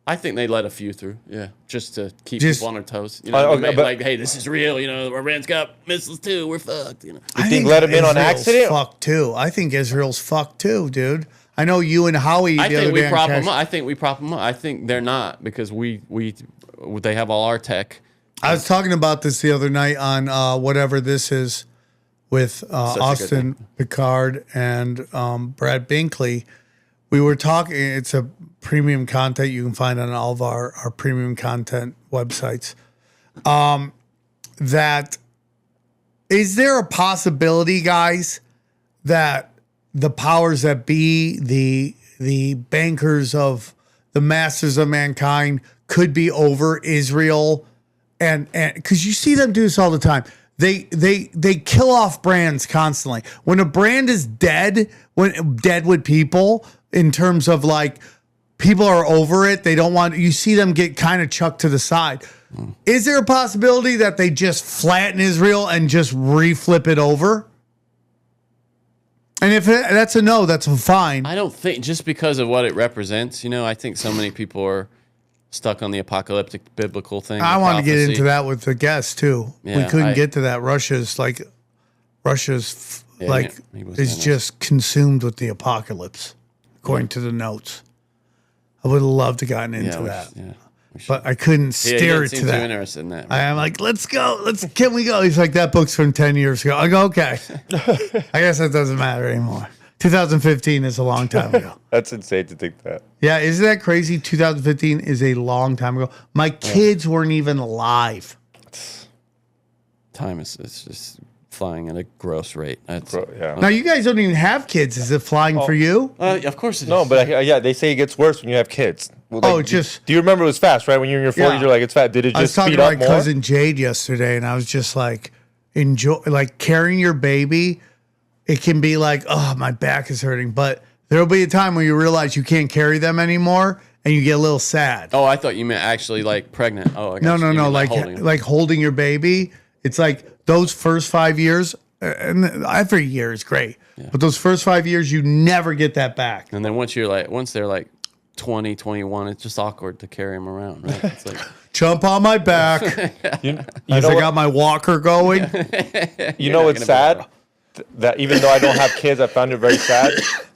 Speaker 4: I think they let a few through, yeah, just to keep
Speaker 1: Just-
Speaker 4: people on their toes. You know,
Speaker 3: okay, but-
Speaker 4: like, hey, this is real. You know, Iran's got missiles too. We're fucked. You know,
Speaker 1: I
Speaker 3: think let him in on
Speaker 1: Israel's
Speaker 3: accident?
Speaker 1: Fucked too. I think Israel's fucked too, dude. I know you and Howie.
Speaker 4: I
Speaker 1: the
Speaker 4: think
Speaker 1: other
Speaker 4: we
Speaker 1: day on
Speaker 4: prop
Speaker 1: Cash-
Speaker 4: them up. I think we prop them up. I think they're not because they have all our tech.
Speaker 1: I was talking about this the other night on whatever this is with
Speaker 4: a good
Speaker 1: Austin Picard and Brad Binkley. We were talking. It's a premium content you can find on all of our premium content websites. That is there a possibility, guys, that the powers that be, the bankers of the masters of mankind, could be over Israel? And because you see them do this all the time, they kill off brands constantly. When a brand is dead, when dead with people, in terms of like people are over it, they don't want. You see them get kind of chucked to the side. Is there a possibility that they just flatten Israel and just reflip it over? And if that's a no, that's a fine.
Speaker 4: I don't think just because of what it represents. You know, I think so many people are stuck on the apocalyptic biblical thing.
Speaker 1: I
Speaker 4: the
Speaker 1: want to get
Speaker 4: prophecy.
Speaker 1: into that with the guests too. We
Speaker 4: Yeah,
Speaker 1: couldn't get to that. Russia's he was is
Speaker 4: saying
Speaker 1: just consumed with the apocalypse, according to the notes. I would have loved to gotten into that,
Speaker 4: we should.
Speaker 1: but I couldn't
Speaker 4: Yeah, he
Speaker 1: steer
Speaker 4: doesn't
Speaker 1: it
Speaker 4: seem
Speaker 1: to
Speaker 4: too
Speaker 1: that.
Speaker 4: interested in that.
Speaker 1: I am like, let's go. Can we go? He's like, that book's from 10 years ago. I go, okay. I guess that doesn't matter anymore. 2015 is a long time ago.
Speaker 3: That's insane to think that.
Speaker 1: Yeah, isn't that crazy? 2015 is a long time ago. My kids weren't even alive.
Speaker 4: Time is it's just flying at a gross rate. That's,
Speaker 3: Yeah.
Speaker 1: Now, you guys don't even have kids. Is it flying for you?
Speaker 4: of course it is.
Speaker 3: No, but yeah, they say it gets worse when you have kids. Well,
Speaker 1: Oh,
Speaker 3: like,
Speaker 1: just-
Speaker 3: do you remember it was fast, right? When you're in your 40s,
Speaker 1: Yeah.
Speaker 3: you're like, it's fast. Did it
Speaker 1: I was
Speaker 3: just
Speaker 1: talking
Speaker 3: speed
Speaker 1: to
Speaker 3: up
Speaker 1: my
Speaker 3: more?
Speaker 1: cousin Jade yesterday, and I was just like, enjoy, like carrying your baby. It can be like, oh, my back is hurting, but there'll be a time where you realize you can't carry them anymore, and you get a little sad.
Speaker 4: Oh, I thought you meant actually like pregnant. Oh, I got
Speaker 1: No,
Speaker 4: you. You mean
Speaker 1: like
Speaker 4: holding.
Speaker 1: like holding your baby. It's like those first 5 years, and every year is great, but those first 5 years, you never get that back.
Speaker 4: And then once they're like 20, 21, it's just awkward to carry them around, right? It's like
Speaker 1: Jump on my back
Speaker 3: You
Speaker 1: as
Speaker 3: know
Speaker 1: I
Speaker 3: what?
Speaker 1: got my walker going.
Speaker 3: You know what's sad? That even though I don't have kids, I found it very sad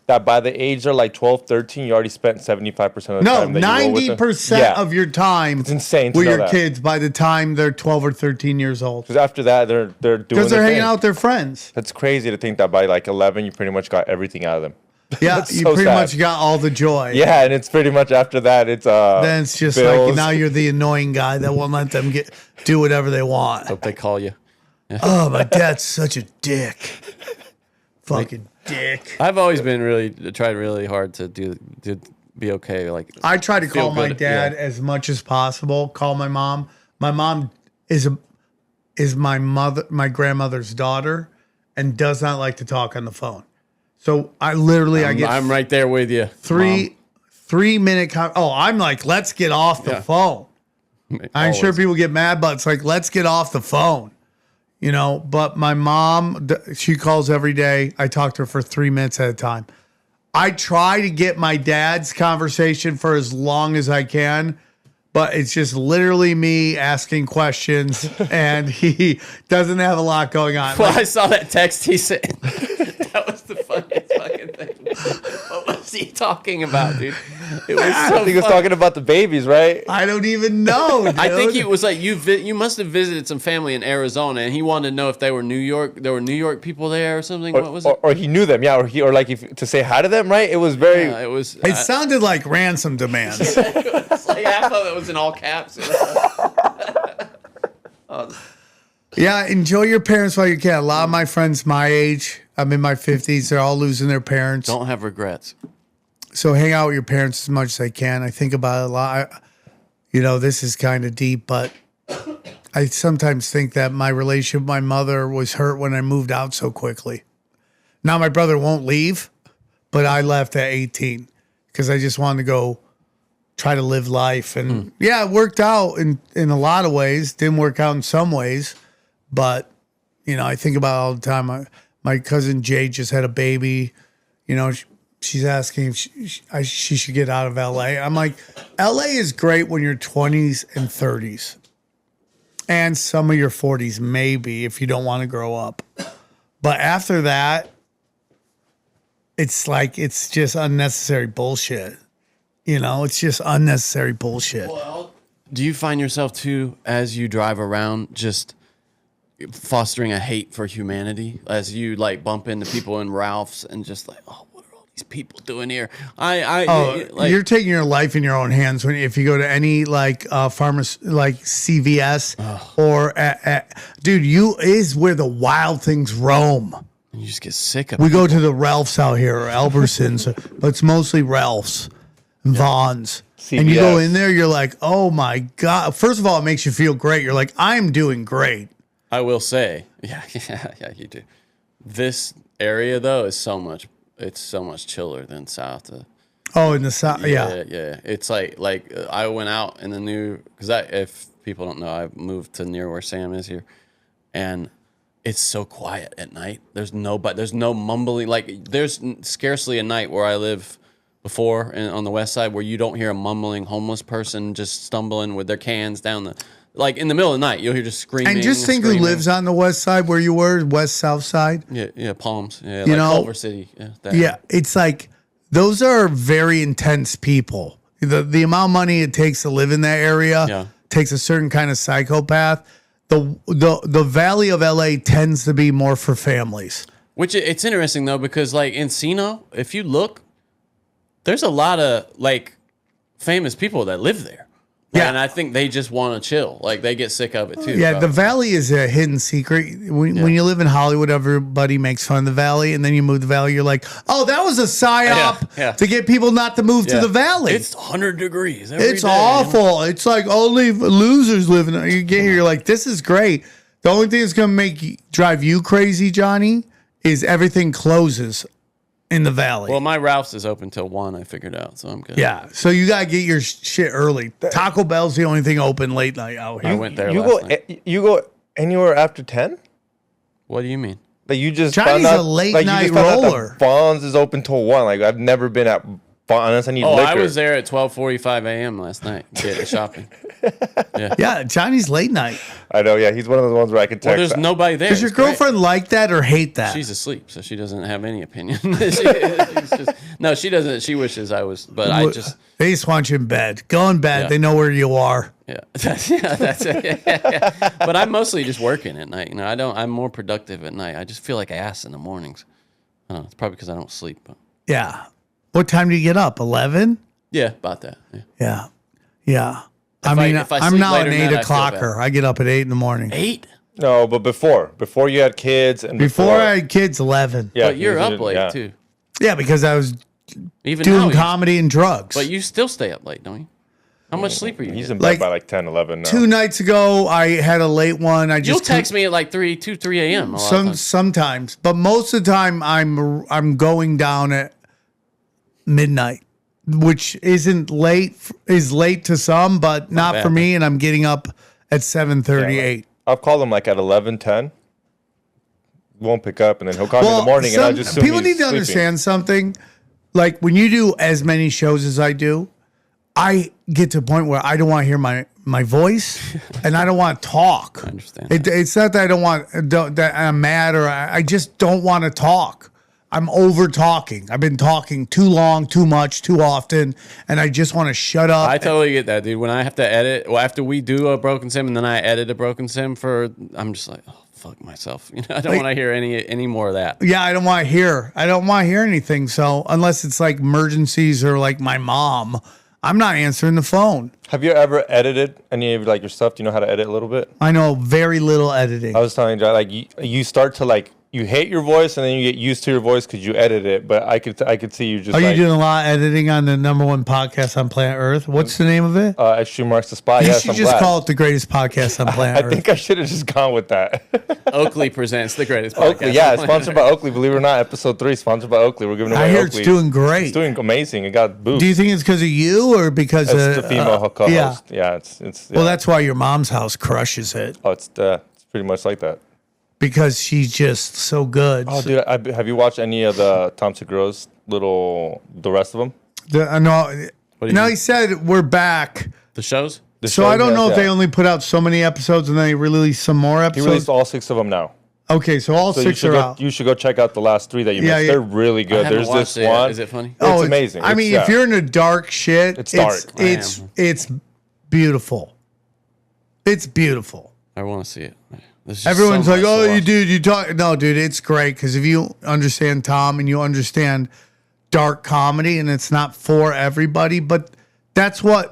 Speaker 3: that by the age they're like 12, 13, you already spent 75% of the
Speaker 1: No,
Speaker 3: time that you roll with them.
Speaker 1: 90%
Speaker 3: Yeah.
Speaker 1: of your time
Speaker 3: It's insane to
Speaker 1: with
Speaker 3: know
Speaker 1: your
Speaker 3: that.
Speaker 1: kids by the time they're 12 or 13 years old.
Speaker 3: Because after that, they're doing
Speaker 1: Because they're
Speaker 3: their
Speaker 1: hanging
Speaker 3: thing.
Speaker 1: out with their friends.
Speaker 3: That's crazy to think that by like 11, you pretty much got everything out of them.
Speaker 1: Yeah,
Speaker 3: That's
Speaker 1: you
Speaker 3: so
Speaker 1: pretty
Speaker 3: sad.
Speaker 1: much got all the joy.
Speaker 3: Yeah, and it's pretty much after that, it's
Speaker 1: Then it's just like
Speaker 3: bills.
Speaker 1: now you're the annoying guy that won't let them do whatever they want.
Speaker 4: hope they call you.
Speaker 1: Oh, my dad's such a dick. Fucking dick.
Speaker 4: I've always been tried really hard to be okay. Like
Speaker 1: I try to
Speaker 4: feel
Speaker 1: call my
Speaker 4: good,
Speaker 1: dad
Speaker 4: yeah.
Speaker 1: as much as possible. Call my mom. My mom is my grandmother's daughter and does not like to talk on the phone. So I get
Speaker 4: I'm right there with you.
Speaker 1: three minute. I'm like, let's get off the
Speaker 4: Yeah.
Speaker 1: phone. I'm sure
Speaker 4: Always.
Speaker 1: people get mad, but it's like, let's get off the phone. You know, but my mom, she calls every day. I talk to her for 3 minutes at a time. I try to get my dad's conversation for as long as I can, but it's just literally me asking questions, and he doesn't have a lot going on.
Speaker 4: Well,
Speaker 1: Like,
Speaker 4: I saw that text he sent. That was the funniest fucking thing. What was he talking about, dude? It was
Speaker 3: I
Speaker 4: so
Speaker 3: think it's
Speaker 4: funny.
Speaker 3: talking about the babies, right?
Speaker 1: I don't even know. Dude.
Speaker 4: I think he was like you must have visited some family in Arizona, and he wanted to know if they were New York. There were New York people there or something. What was it?
Speaker 3: Or he knew them, yeah, or like if to say hi to them, right? It was very.
Speaker 4: Yeah, it was.
Speaker 1: It sounded like ransom demands.
Speaker 4: It's like half of it was in all caps.
Speaker 1: Yeah, enjoy your parents while you can. A lot of my friends my age, I'm in my 50s, they're all losing their parents.
Speaker 4: Don't have regrets.
Speaker 1: So hang out with your parents as much as I can. I think about it a lot. This is kind of deep, but I sometimes think that my relationship with my mother was hurt when I moved out so quickly. Now my brother won't leave, but I left at 18 because I just wanted to go try to live life. And yeah, it worked out in a lot of ways. Didn't work out in some ways, but I think about it all the time. My cousin Jay just had a baby. She's asking if she should get out of LA. I'm like, LA is great when you're 20s and 30s. And some of your 40s, maybe, if you don't want to grow up. But after that, it's just unnecessary bullshit. It's just unnecessary bullshit.
Speaker 4: Well, do you find yourself too, as you drive around, just fostering a hate for humanity? As you bump into people in Ralph's and just oh, what are all these people doing here?
Speaker 1: You're taking your life in your own hands if you go to any farmers CVS or dude, is where the wild things roam.
Speaker 4: You just get sick of
Speaker 1: it. We
Speaker 4: people.
Speaker 1: go to the Ralphs out here or Albertsons, but it's mostly Ralphs and Vons. CVS. And you go in there, you're like, oh my God. First of all, it makes you feel great. You're like, I'm doing great.
Speaker 4: I will say, yeah, you do. This area though is so much chiller than south.
Speaker 1: In the south, yeah.
Speaker 4: It's like I went out in the new, because if people don't know, I moved to near where Sam is here, and it's so quiet at night. There's no mumbling. There's scarcely a night where I live before on the west side where you don't hear a mumbling homeless person just stumbling with their cans down the. In the middle of the night, you'll hear just screaming.
Speaker 1: And just think who lives on the west side where you were, west, south side.
Speaker 4: Yeah, Palms. Yeah, Culver City.
Speaker 1: Yeah, it's those are very intense people. The amount of money it takes to live in that area takes a certain kind of psychopath. The Valley of LA tends to be more for families.
Speaker 4: Which it's interesting though, because Encino, if you look, there's a lot of famous people that live there. Yeah, and I think they just want to chill. They get sick of it too.
Speaker 1: Yeah, probably. The Valley is a hidden secret. When you live in Hollywood, everybody makes fun of the Valley, and then you move to the Valley, you're like, oh, that was a psyop to get people not to move to the Valley.
Speaker 4: It's 100 degrees.
Speaker 1: It's awful. It's only losers live in it. You get here, you're like, this is great. The only thing that's going to drive you crazy, Johnny, is everything closes in the Valley.
Speaker 4: Well, my Ralph's is open till 1, I figured out, so I'm good.
Speaker 1: Yeah, so you got to get your shit early. Taco Bell's the only thing open late night out here.
Speaker 4: I went there last night.
Speaker 3: You go anywhere after 10?
Speaker 4: What do you mean?
Speaker 3: You just
Speaker 1: Johnny's a late night roller.
Speaker 3: Vons is open till 1. I've never been at unless I need liquor.
Speaker 4: I was there at 12:45 a.m. last night getting shopping.
Speaker 1: Yeah, Johnny's late night.
Speaker 3: I know, yeah. He's one of those ones where I can text.
Speaker 4: Well, there's nobody there.
Speaker 1: Does your girlfriend like that or hate that?
Speaker 4: She's asleep, so she doesn't have any opinion. No, she doesn't. She wishes I was, but I just...
Speaker 1: They just want you in bed. Go in bed. Yeah. They know where you are.
Speaker 4: Yeah, that's it. Yeah. But I'm mostly just working at night. I'm more productive at night. I just feel like ass in the mornings. I don't know. It's probably because I don't sleep. But.
Speaker 1: Yeah. What time do you get up? 11?
Speaker 4: Yeah, about that.
Speaker 1: Yeah.
Speaker 4: If I
Speaker 1: I'm now an 8
Speaker 4: o'clocker.
Speaker 1: I get up at 8 in the morning.
Speaker 4: 8?
Speaker 3: No, but before you had kids and
Speaker 1: before I had kids, 11.
Speaker 4: Yeah, but you're up late too.
Speaker 1: Yeah, because I was
Speaker 4: even
Speaker 1: doing comedy and drugs.
Speaker 4: But you still stay up late, don't you? How much sleep are you?
Speaker 3: He's in bed by 10, 11 now.
Speaker 1: 2 nights ago, I had a late one.
Speaker 4: You'll text me at 3 a.m.
Speaker 1: Sometimes, but most of the time, I'm going down at midnight, which isn't late. Is late to some, but not for me. And I'm getting up at 7:38.
Speaker 3: I'll call him at 11, 10. Won't pick up, and then he'll call me in the morning, and I just assume
Speaker 1: people need to understand something. When you do as many shows as I do, I get to a point where I don't want to hear my voice, and I don't want to talk.
Speaker 4: I understand.
Speaker 1: It's not that that I'm mad or I just don't want to talk. I'm over talking. I've been talking too long, too much, too often, and I just want to shut up.
Speaker 4: I totally get that, dude. When I have to edit, after we do a Broken Sim and then I edit a Broken Sim I'm just like, oh, fuck myself. I don't want to hear any more of that.
Speaker 1: Yeah, I don't want to hear anything. So unless it's emergencies or my mom, I'm not answering the phone.
Speaker 3: Have you ever edited any of like your stuff? Do you know how to edit a little bit?
Speaker 1: I know very little editing.
Speaker 3: I was telling you, like you start to like you hate your voice and then you get used to your voice because you edit it. But I could see you just.
Speaker 1: Are
Speaker 3: like,
Speaker 1: you doing a lot of editing on the #1 podcast on planet Earth? What's the name of it?
Speaker 3: Extreme Marks the Spot.
Speaker 1: You
Speaker 3: Yes,
Speaker 1: should
Speaker 3: I'm
Speaker 1: just
Speaker 3: glad.
Speaker 1: call it the greatest podcast on planet
Speaker 3: I
Speaker 1: Earth.
Speaker 3: think I should have just gone with that.
Speaker 4: Oakley presents the greatest podcast.
Speaker 3: Oakley, yeah, sponsored by Oakley. Believe it or not, episode 3 sponsored by Oakley. We're giving away.
Speaker 1: I hear
Speaker 3: Oakley.
Speaker 1: it's doing great.
Speaker 3: It's doing amazing. It got boosted.
Speaker 1: Do you think it's because of you or because
Speaker 3: It's
Speaker 1: of
Speaker 3: the female co-host.
Speaker 1: Yeah.
Speaker 3: Yeah, it's. Yeah.
Speaker 1: Well, that's why your mom's house crushes it
Speaker 3: Oh, it's pretty much like that.
Speaker 1: because she's just so good.
Speaker 3: Oh, dude, have you watched any of the Tom Segura's the rest of them?
Speaker 1: No,
Speaker 4: do you
Speaker 1: no,
Speaker 4: mean?
Speaker 1: he said we're back.
Speaker 4: The shows?
Speaker 1: So I don't know if
Speaker 3: yeah.
Speaker 1: they only put out so many episodes and then they release some more
Speaker 3: He
Speaker 1: episodes.
Speaker 3: released all 6 of them now.
Speaker 1: Okay, so all
Speaker 3: So
Speaker 1: 6 are out.
Speaker 3: you should go check out the last 3 that you
Speaker 1: Yeah,
Speaker 3: missed.
Speaker 1: yeah.
Speaker 3: They're really
Speaker 4: I
Speaker 3: good.
Speaker 4: haven't
Speaker 3: There's
Speaker 4: watched
Speaker 3: this
Speaker 4: it yet.
Speaker 3: one.
Speaker 4: Is it funny?
Speaker 3: It's amazing.
Speaker 1: I mean, if you're into dark shit,
Speaker 3: It's dark.
Speaker 1: It's beautiful. It's beautiful.
Speaker 4: I want to see it. There's just
Speaker 1: Everyone's
Speaker 4: so
Speaker 1: like,
Speaker 4: much to
Speaker 1: "Oh, you
Speaker 4: watch.
Speaker 1: dude, you talk." No, dude, it's great because if you understand Tom and you understand dark comedy, and it's not for everybody, but that's why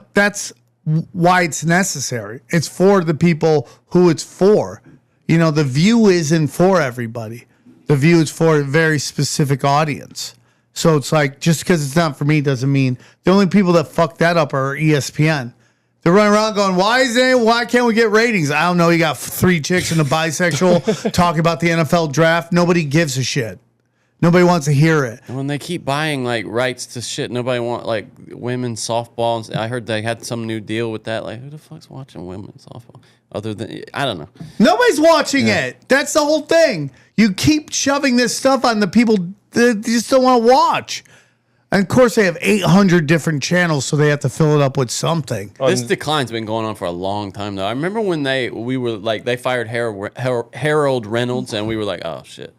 Speaker 1: it's necessary. It's for the people who it's for. You know, The View isn't for everybody. The View is for a very specific audience. So it's like, just because it's not for me doesn't mean the only people that fuck that up are ESPN. They're running around going, why can't we get ratings? I don't know. You got 3 chicks and a bisexual talking about the NFL draft. Nobody gives a shit. Nobody wants to hear it.
Speaker 4: And when they keep buying like rights to shit, nobody want like women's softball. I heard they had some new deal with that. Like, who the fuck's watching women's softball? Other than, I don't know.
Speaker 1: Nobody's watching it. That's the whole thing. You keep shoving this stuff on the people that just don't want to watch. And of course, they have 800 different channels, so they have to fill it up with something.
Speaker 4: This decline's been going on for a long time, though. I remember when they fired Harold Reynolds, and we were like, oh shit,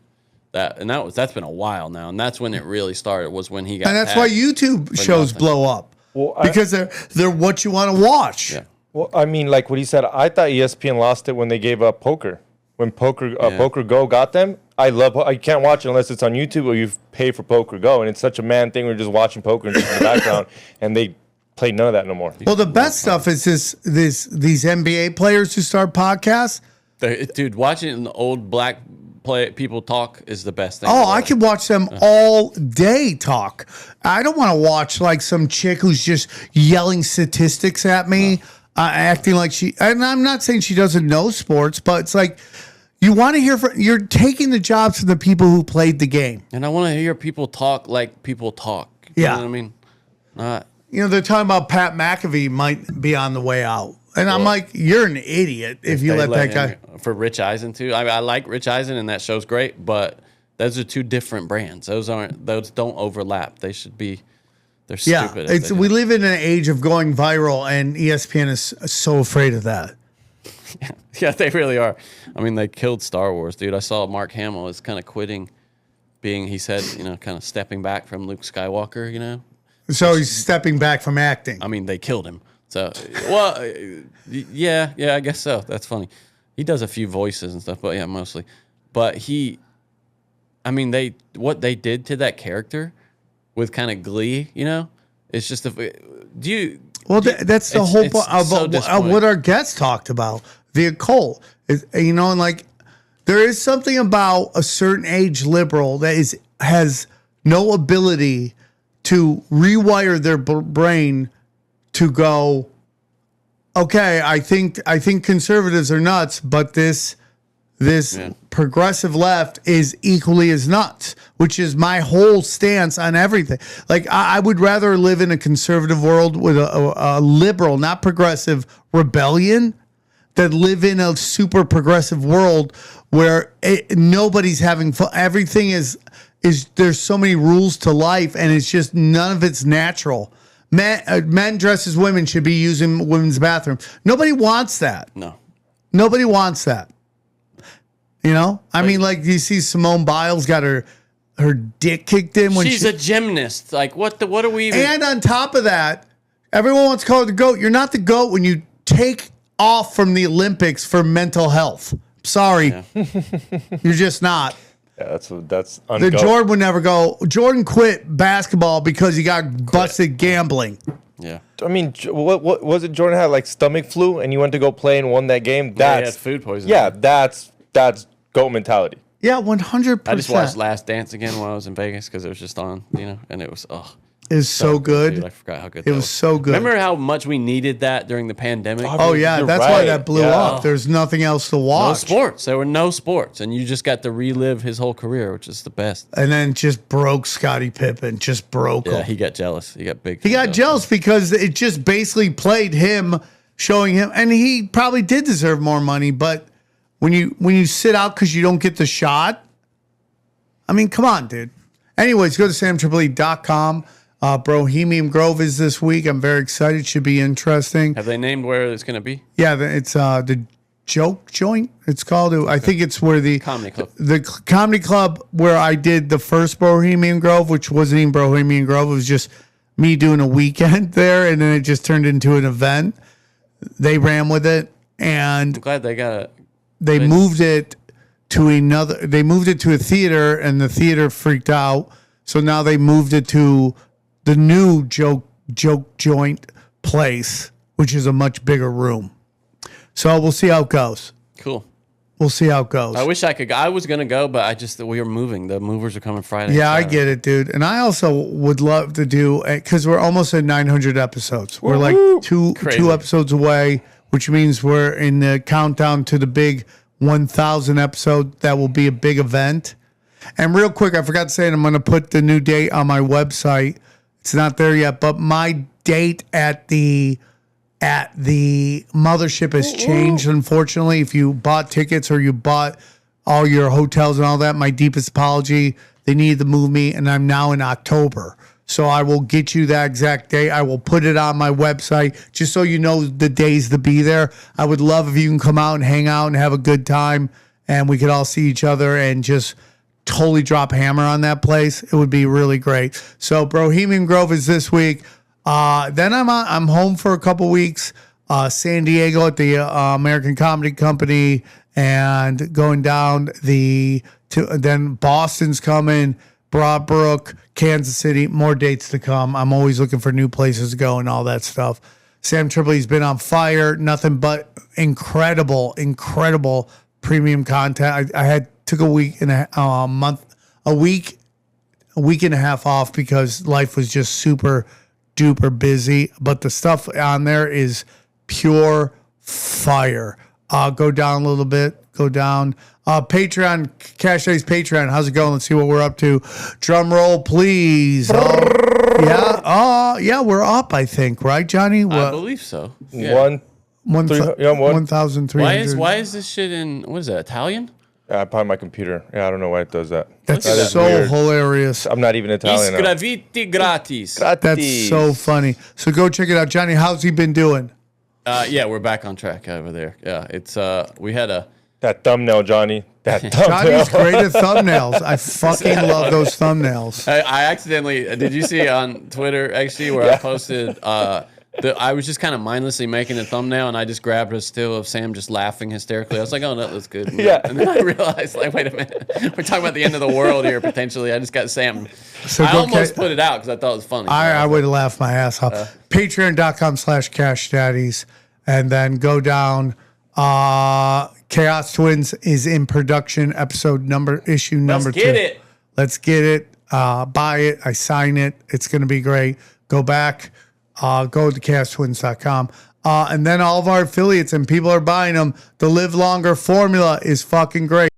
Speaker 4: that's been a while now, and that's when it really started. Was when he got.
Speaker 1: And that's why
Speaker 4: tagged
Speaker 1: YouTube
Speaker 4: for
Speaker 1: shows
Speaker 4: nothing.
Speaker 1: blow up.
Speaker 3: Well,
Speaker 1: Because they're what you want to watch.
Speaker 4: Yeah.
Speaker 3: Well, I mean, like what he said, I thought ESPN lost it when they gave up poker. When Poker Go got them, I can't watch it unless it's on YouTube or you pay for Poker Go, and it's such a man thing. We're just watching poker in the background, and they play none of that no more.
Speaker 1: Well, the best stuff is these NBA players who start podcasts.
Speaker 4: Dude, watching the old black people talk is the best thing.
Speaker 1: Oh,
Speaker 4: in the
Speaker 1: I
Speaker 4: world.
Speaker 1: could watch them all day talk. I don't want to watch like some chick who's just yelling statistics at me, acting like she. And I'm not saying she doesn't know sports, but it's like you want to hear from. You're taking the jobs from the people who played the game.
Speaker 4: And I want to hear people talk like people talk. You
Speaker 1: Yeah.
Speaker 4: know what I mean? Not.
Speaker 1: You know, they're talking about Pat McAfee might be on the way out. And I'm like, you're an idiot if you
Speaker 4: They
Speaker 1: let that guy.
Speaker 4: him- for Rich Eisen too. I like Rich Eisen and that show's great, but those are 2 different brands. Those don't overlap. They should be. They're
Speaker 1: Yeah,
Speaker 4: stupid. if they
Speaker 1: we
Speaker 4: do.
Speaker 1: live in an age of going viral, and ESPN is so afraid of that.
Speaker 4: Yeah, they really are. I mean, they killed Star Wars, dude. I saw Mark Hamill is kind of quitting, he said, kind of stepping back from Luke Skywalker.
Speaker 1: So he's stepping back from acting.
Speaker 4: I mean, they killed him. So, well, yeah, I guess so. That's funny. He does a few voices and stuff, but yeah, mostly. But what they did to that character with kind of glee, it's just
Speaker 1: That's the whole point of what our guests talked about, the occult. And like there is something about a certain age liberal that has no ability to rewire their brain to go, okay, I think conservatives are nuts, but this progressive left is equally as nuts, which is my whole stance on everything. Like I would rather live in a conservative world with a liberal, not progressive rebellion, than live in a super progressive world where nobody's having fun. Everything is there's so many rules to life, and it's just none of it's natural. Men dressed as women should be using women's bathroom. Nobody wants that.
Speaker 4: no.
Speaker 1: Nobody wants that. I mean, like you see Simone Biles got her dick kicked in when
Speaker 4: She's a gymnast. Like, what are we even?
Speaker 1: And on top of that, everyone wants to call her the GOAT. You're not the GOAT when you take off from the Olympics for mental health. Sorry. You're just not.
Speaker 3: Yeah, that's
Speaker 1: The Jordan would never go. Jordan quit basketball because he got busted gambling.
Speaker 4: Yeah.
Speaker 3: I mean, what was it? Jordan had like stomach flu, and you went to go play and won that game.
Speaker 4: Yeah, he
Speaker 3: That's
Speaker 4: had food poisoning.
Speaker 3: Yeah, that's GOAT mentality.
Speaker 1: Yeah, 100%.
Speaker 4: I just watched Last Dance again while I was in Vegas because it was just on, and it was
Speaker 1: Is so good.
Speaker 4: Dude, I forgot how good
Speaker 1: It was so good.
Speaker 4: Remember how much we needed that during the pandemic?
Speaker 1: Oh yeah,
Speaker 3: You're
Speaker 1: that's why
Speaker 3: right.
Speaker 1: that blew
Speaker 3: Yeah.
Speaker 1: up. There's nothing else to
Speaker 4: No
Speaker 1: watch.
Speaker 4: sports. There were no sports, and you just got to relive his whole career, which is the best.
Speaker 1: And then just broke Scottie Pippen. Just broke
Speaker 4: Yeah,
Speaker 1: him.
Speaker 4: he got jealous. He got big.
Speaker 1: He got jealous because it just basically played him, showing him, and he probably did deserve more money. But when you sit out because you don't get the shot, I mean, come on, dude. Anyways, go to samtripoli.com. Bohemian Grove is this week. I'm very excited. Should be interesting.
Speaker 4: Have they named where it's going to be?
Speaker 1: Yeah, it's the Joke Joint. It's called. I think it's where the
Speaker 4: Comedy Club.
Speaker 1: the comedy club where I did the first Bohemian Grove, which wasn't even Bohemian Grove. It was just me doing a weekend there, and then it just turned into an event. They ran with it, and
Speaker 4: I'm glad they got it.
Speaker 1: they moved it to another. They moved it to a theater, and the theater freaked out. So now they moved it to the new Joke Joint place, which is a much bigger room. So we'll see how it goes.
Speaker 4: Cool.
Speaker 1: We'll see how it goes.
Speaker 4: I wish I could go. I was going to go, but we were moving. The movers are coming Friday.
Speaker 1: Yeah, I get it, dude. And I also would love to do, because we're almost at 900 episodes. We're like two episodes away, which means we're in the countdown to the big 1,000 episode. That will be a big event. And real quick, I forgot to say it. I'm going to put the new date on my website. It's not there yet, but my date at the mothership has changed, unfortunately. If you bought tickets or you bought all your hotels and all that, my deepest apology. They needed to move me, and I'm now in October. So I will get you that exact date. I will put it on my website just so you know the days to be there. I would love if you can come out and hang out and have a good time, and we could all see each other and just totally drop hammer on that place. It would be really great. So Bohemian Grove is this week. Then I'm home for a couple weeks. San Diego at the American Comedy Company, and going down then Boston's coming, Broadbrook, Kansas City. More dates to come. I'm always looking for new places to go and all that stuff. Sam Tripoli's been on fire. Nothing but incredible premium content. I took a week and a week and a half off because life was just super duper busy, but the stuff on there is pure fire. Go down a little bit. Go down. Patreon, Cash Daddy's Patreon. How's it going? Let's see what we're up to. Drum roll, please. Yeah, we're up, I think, right, Johnny?
Speaker 4: I believe so. Yeah.
Speaker 1: 1,300.
Speaker 4: Why is this shit in, what is that, Italian?
Speaker 3: Probably my computer. Yeah, I don't know why it does that.
Speaker 1: That's
Speaker 3: That is
Speaker 1: so
Speaker 3: weird.
Speaker 1: hilarious.
Speaker 3: I'm not even Italian. now.
Speaker 4: Isgraviti gratis.
Speaker 1: That's so funny. So go check it out. Johnny, how's he been doing?
Speaker 4: Yeah, we're back on track over there. Yeah, it's we had a
Speaker 3: That thumbnail, Johnny. That thumbnail.
Speaker 1: Johnny's great at thumbnails. I fucking love those thumbnails.
Speaker 4: I accidentally did you see on Twitter actually where I posted I was just kind of mindlessly making a thumbnail and I just grabbed a still of Sam just laughing hysterically. I was like, oh, that looks good.
Speaker 3: Yeah.
Speaker 4: And then I realized, like, wait a minute. We're talking about the end of the world here, potentially. I just got Sam.
Speaker 1: So
Speaker 4: I
Speaker 1: go
Speaker 4: almost put it out because I thought it was funny.
Speaker 1: I would have laughed my ass off. Patreon.com/CashDaddies. And then go down. Chaos Twins is in production. Issue number 2.
Speaker 4: Let's get it.
Speaker 1: Let's get it. Buy it. I sign it. It's going to be great. Go back. Go to chaostwins.com. And then all of our affiliates and people are buying them. The Live Longer formula is fucking great.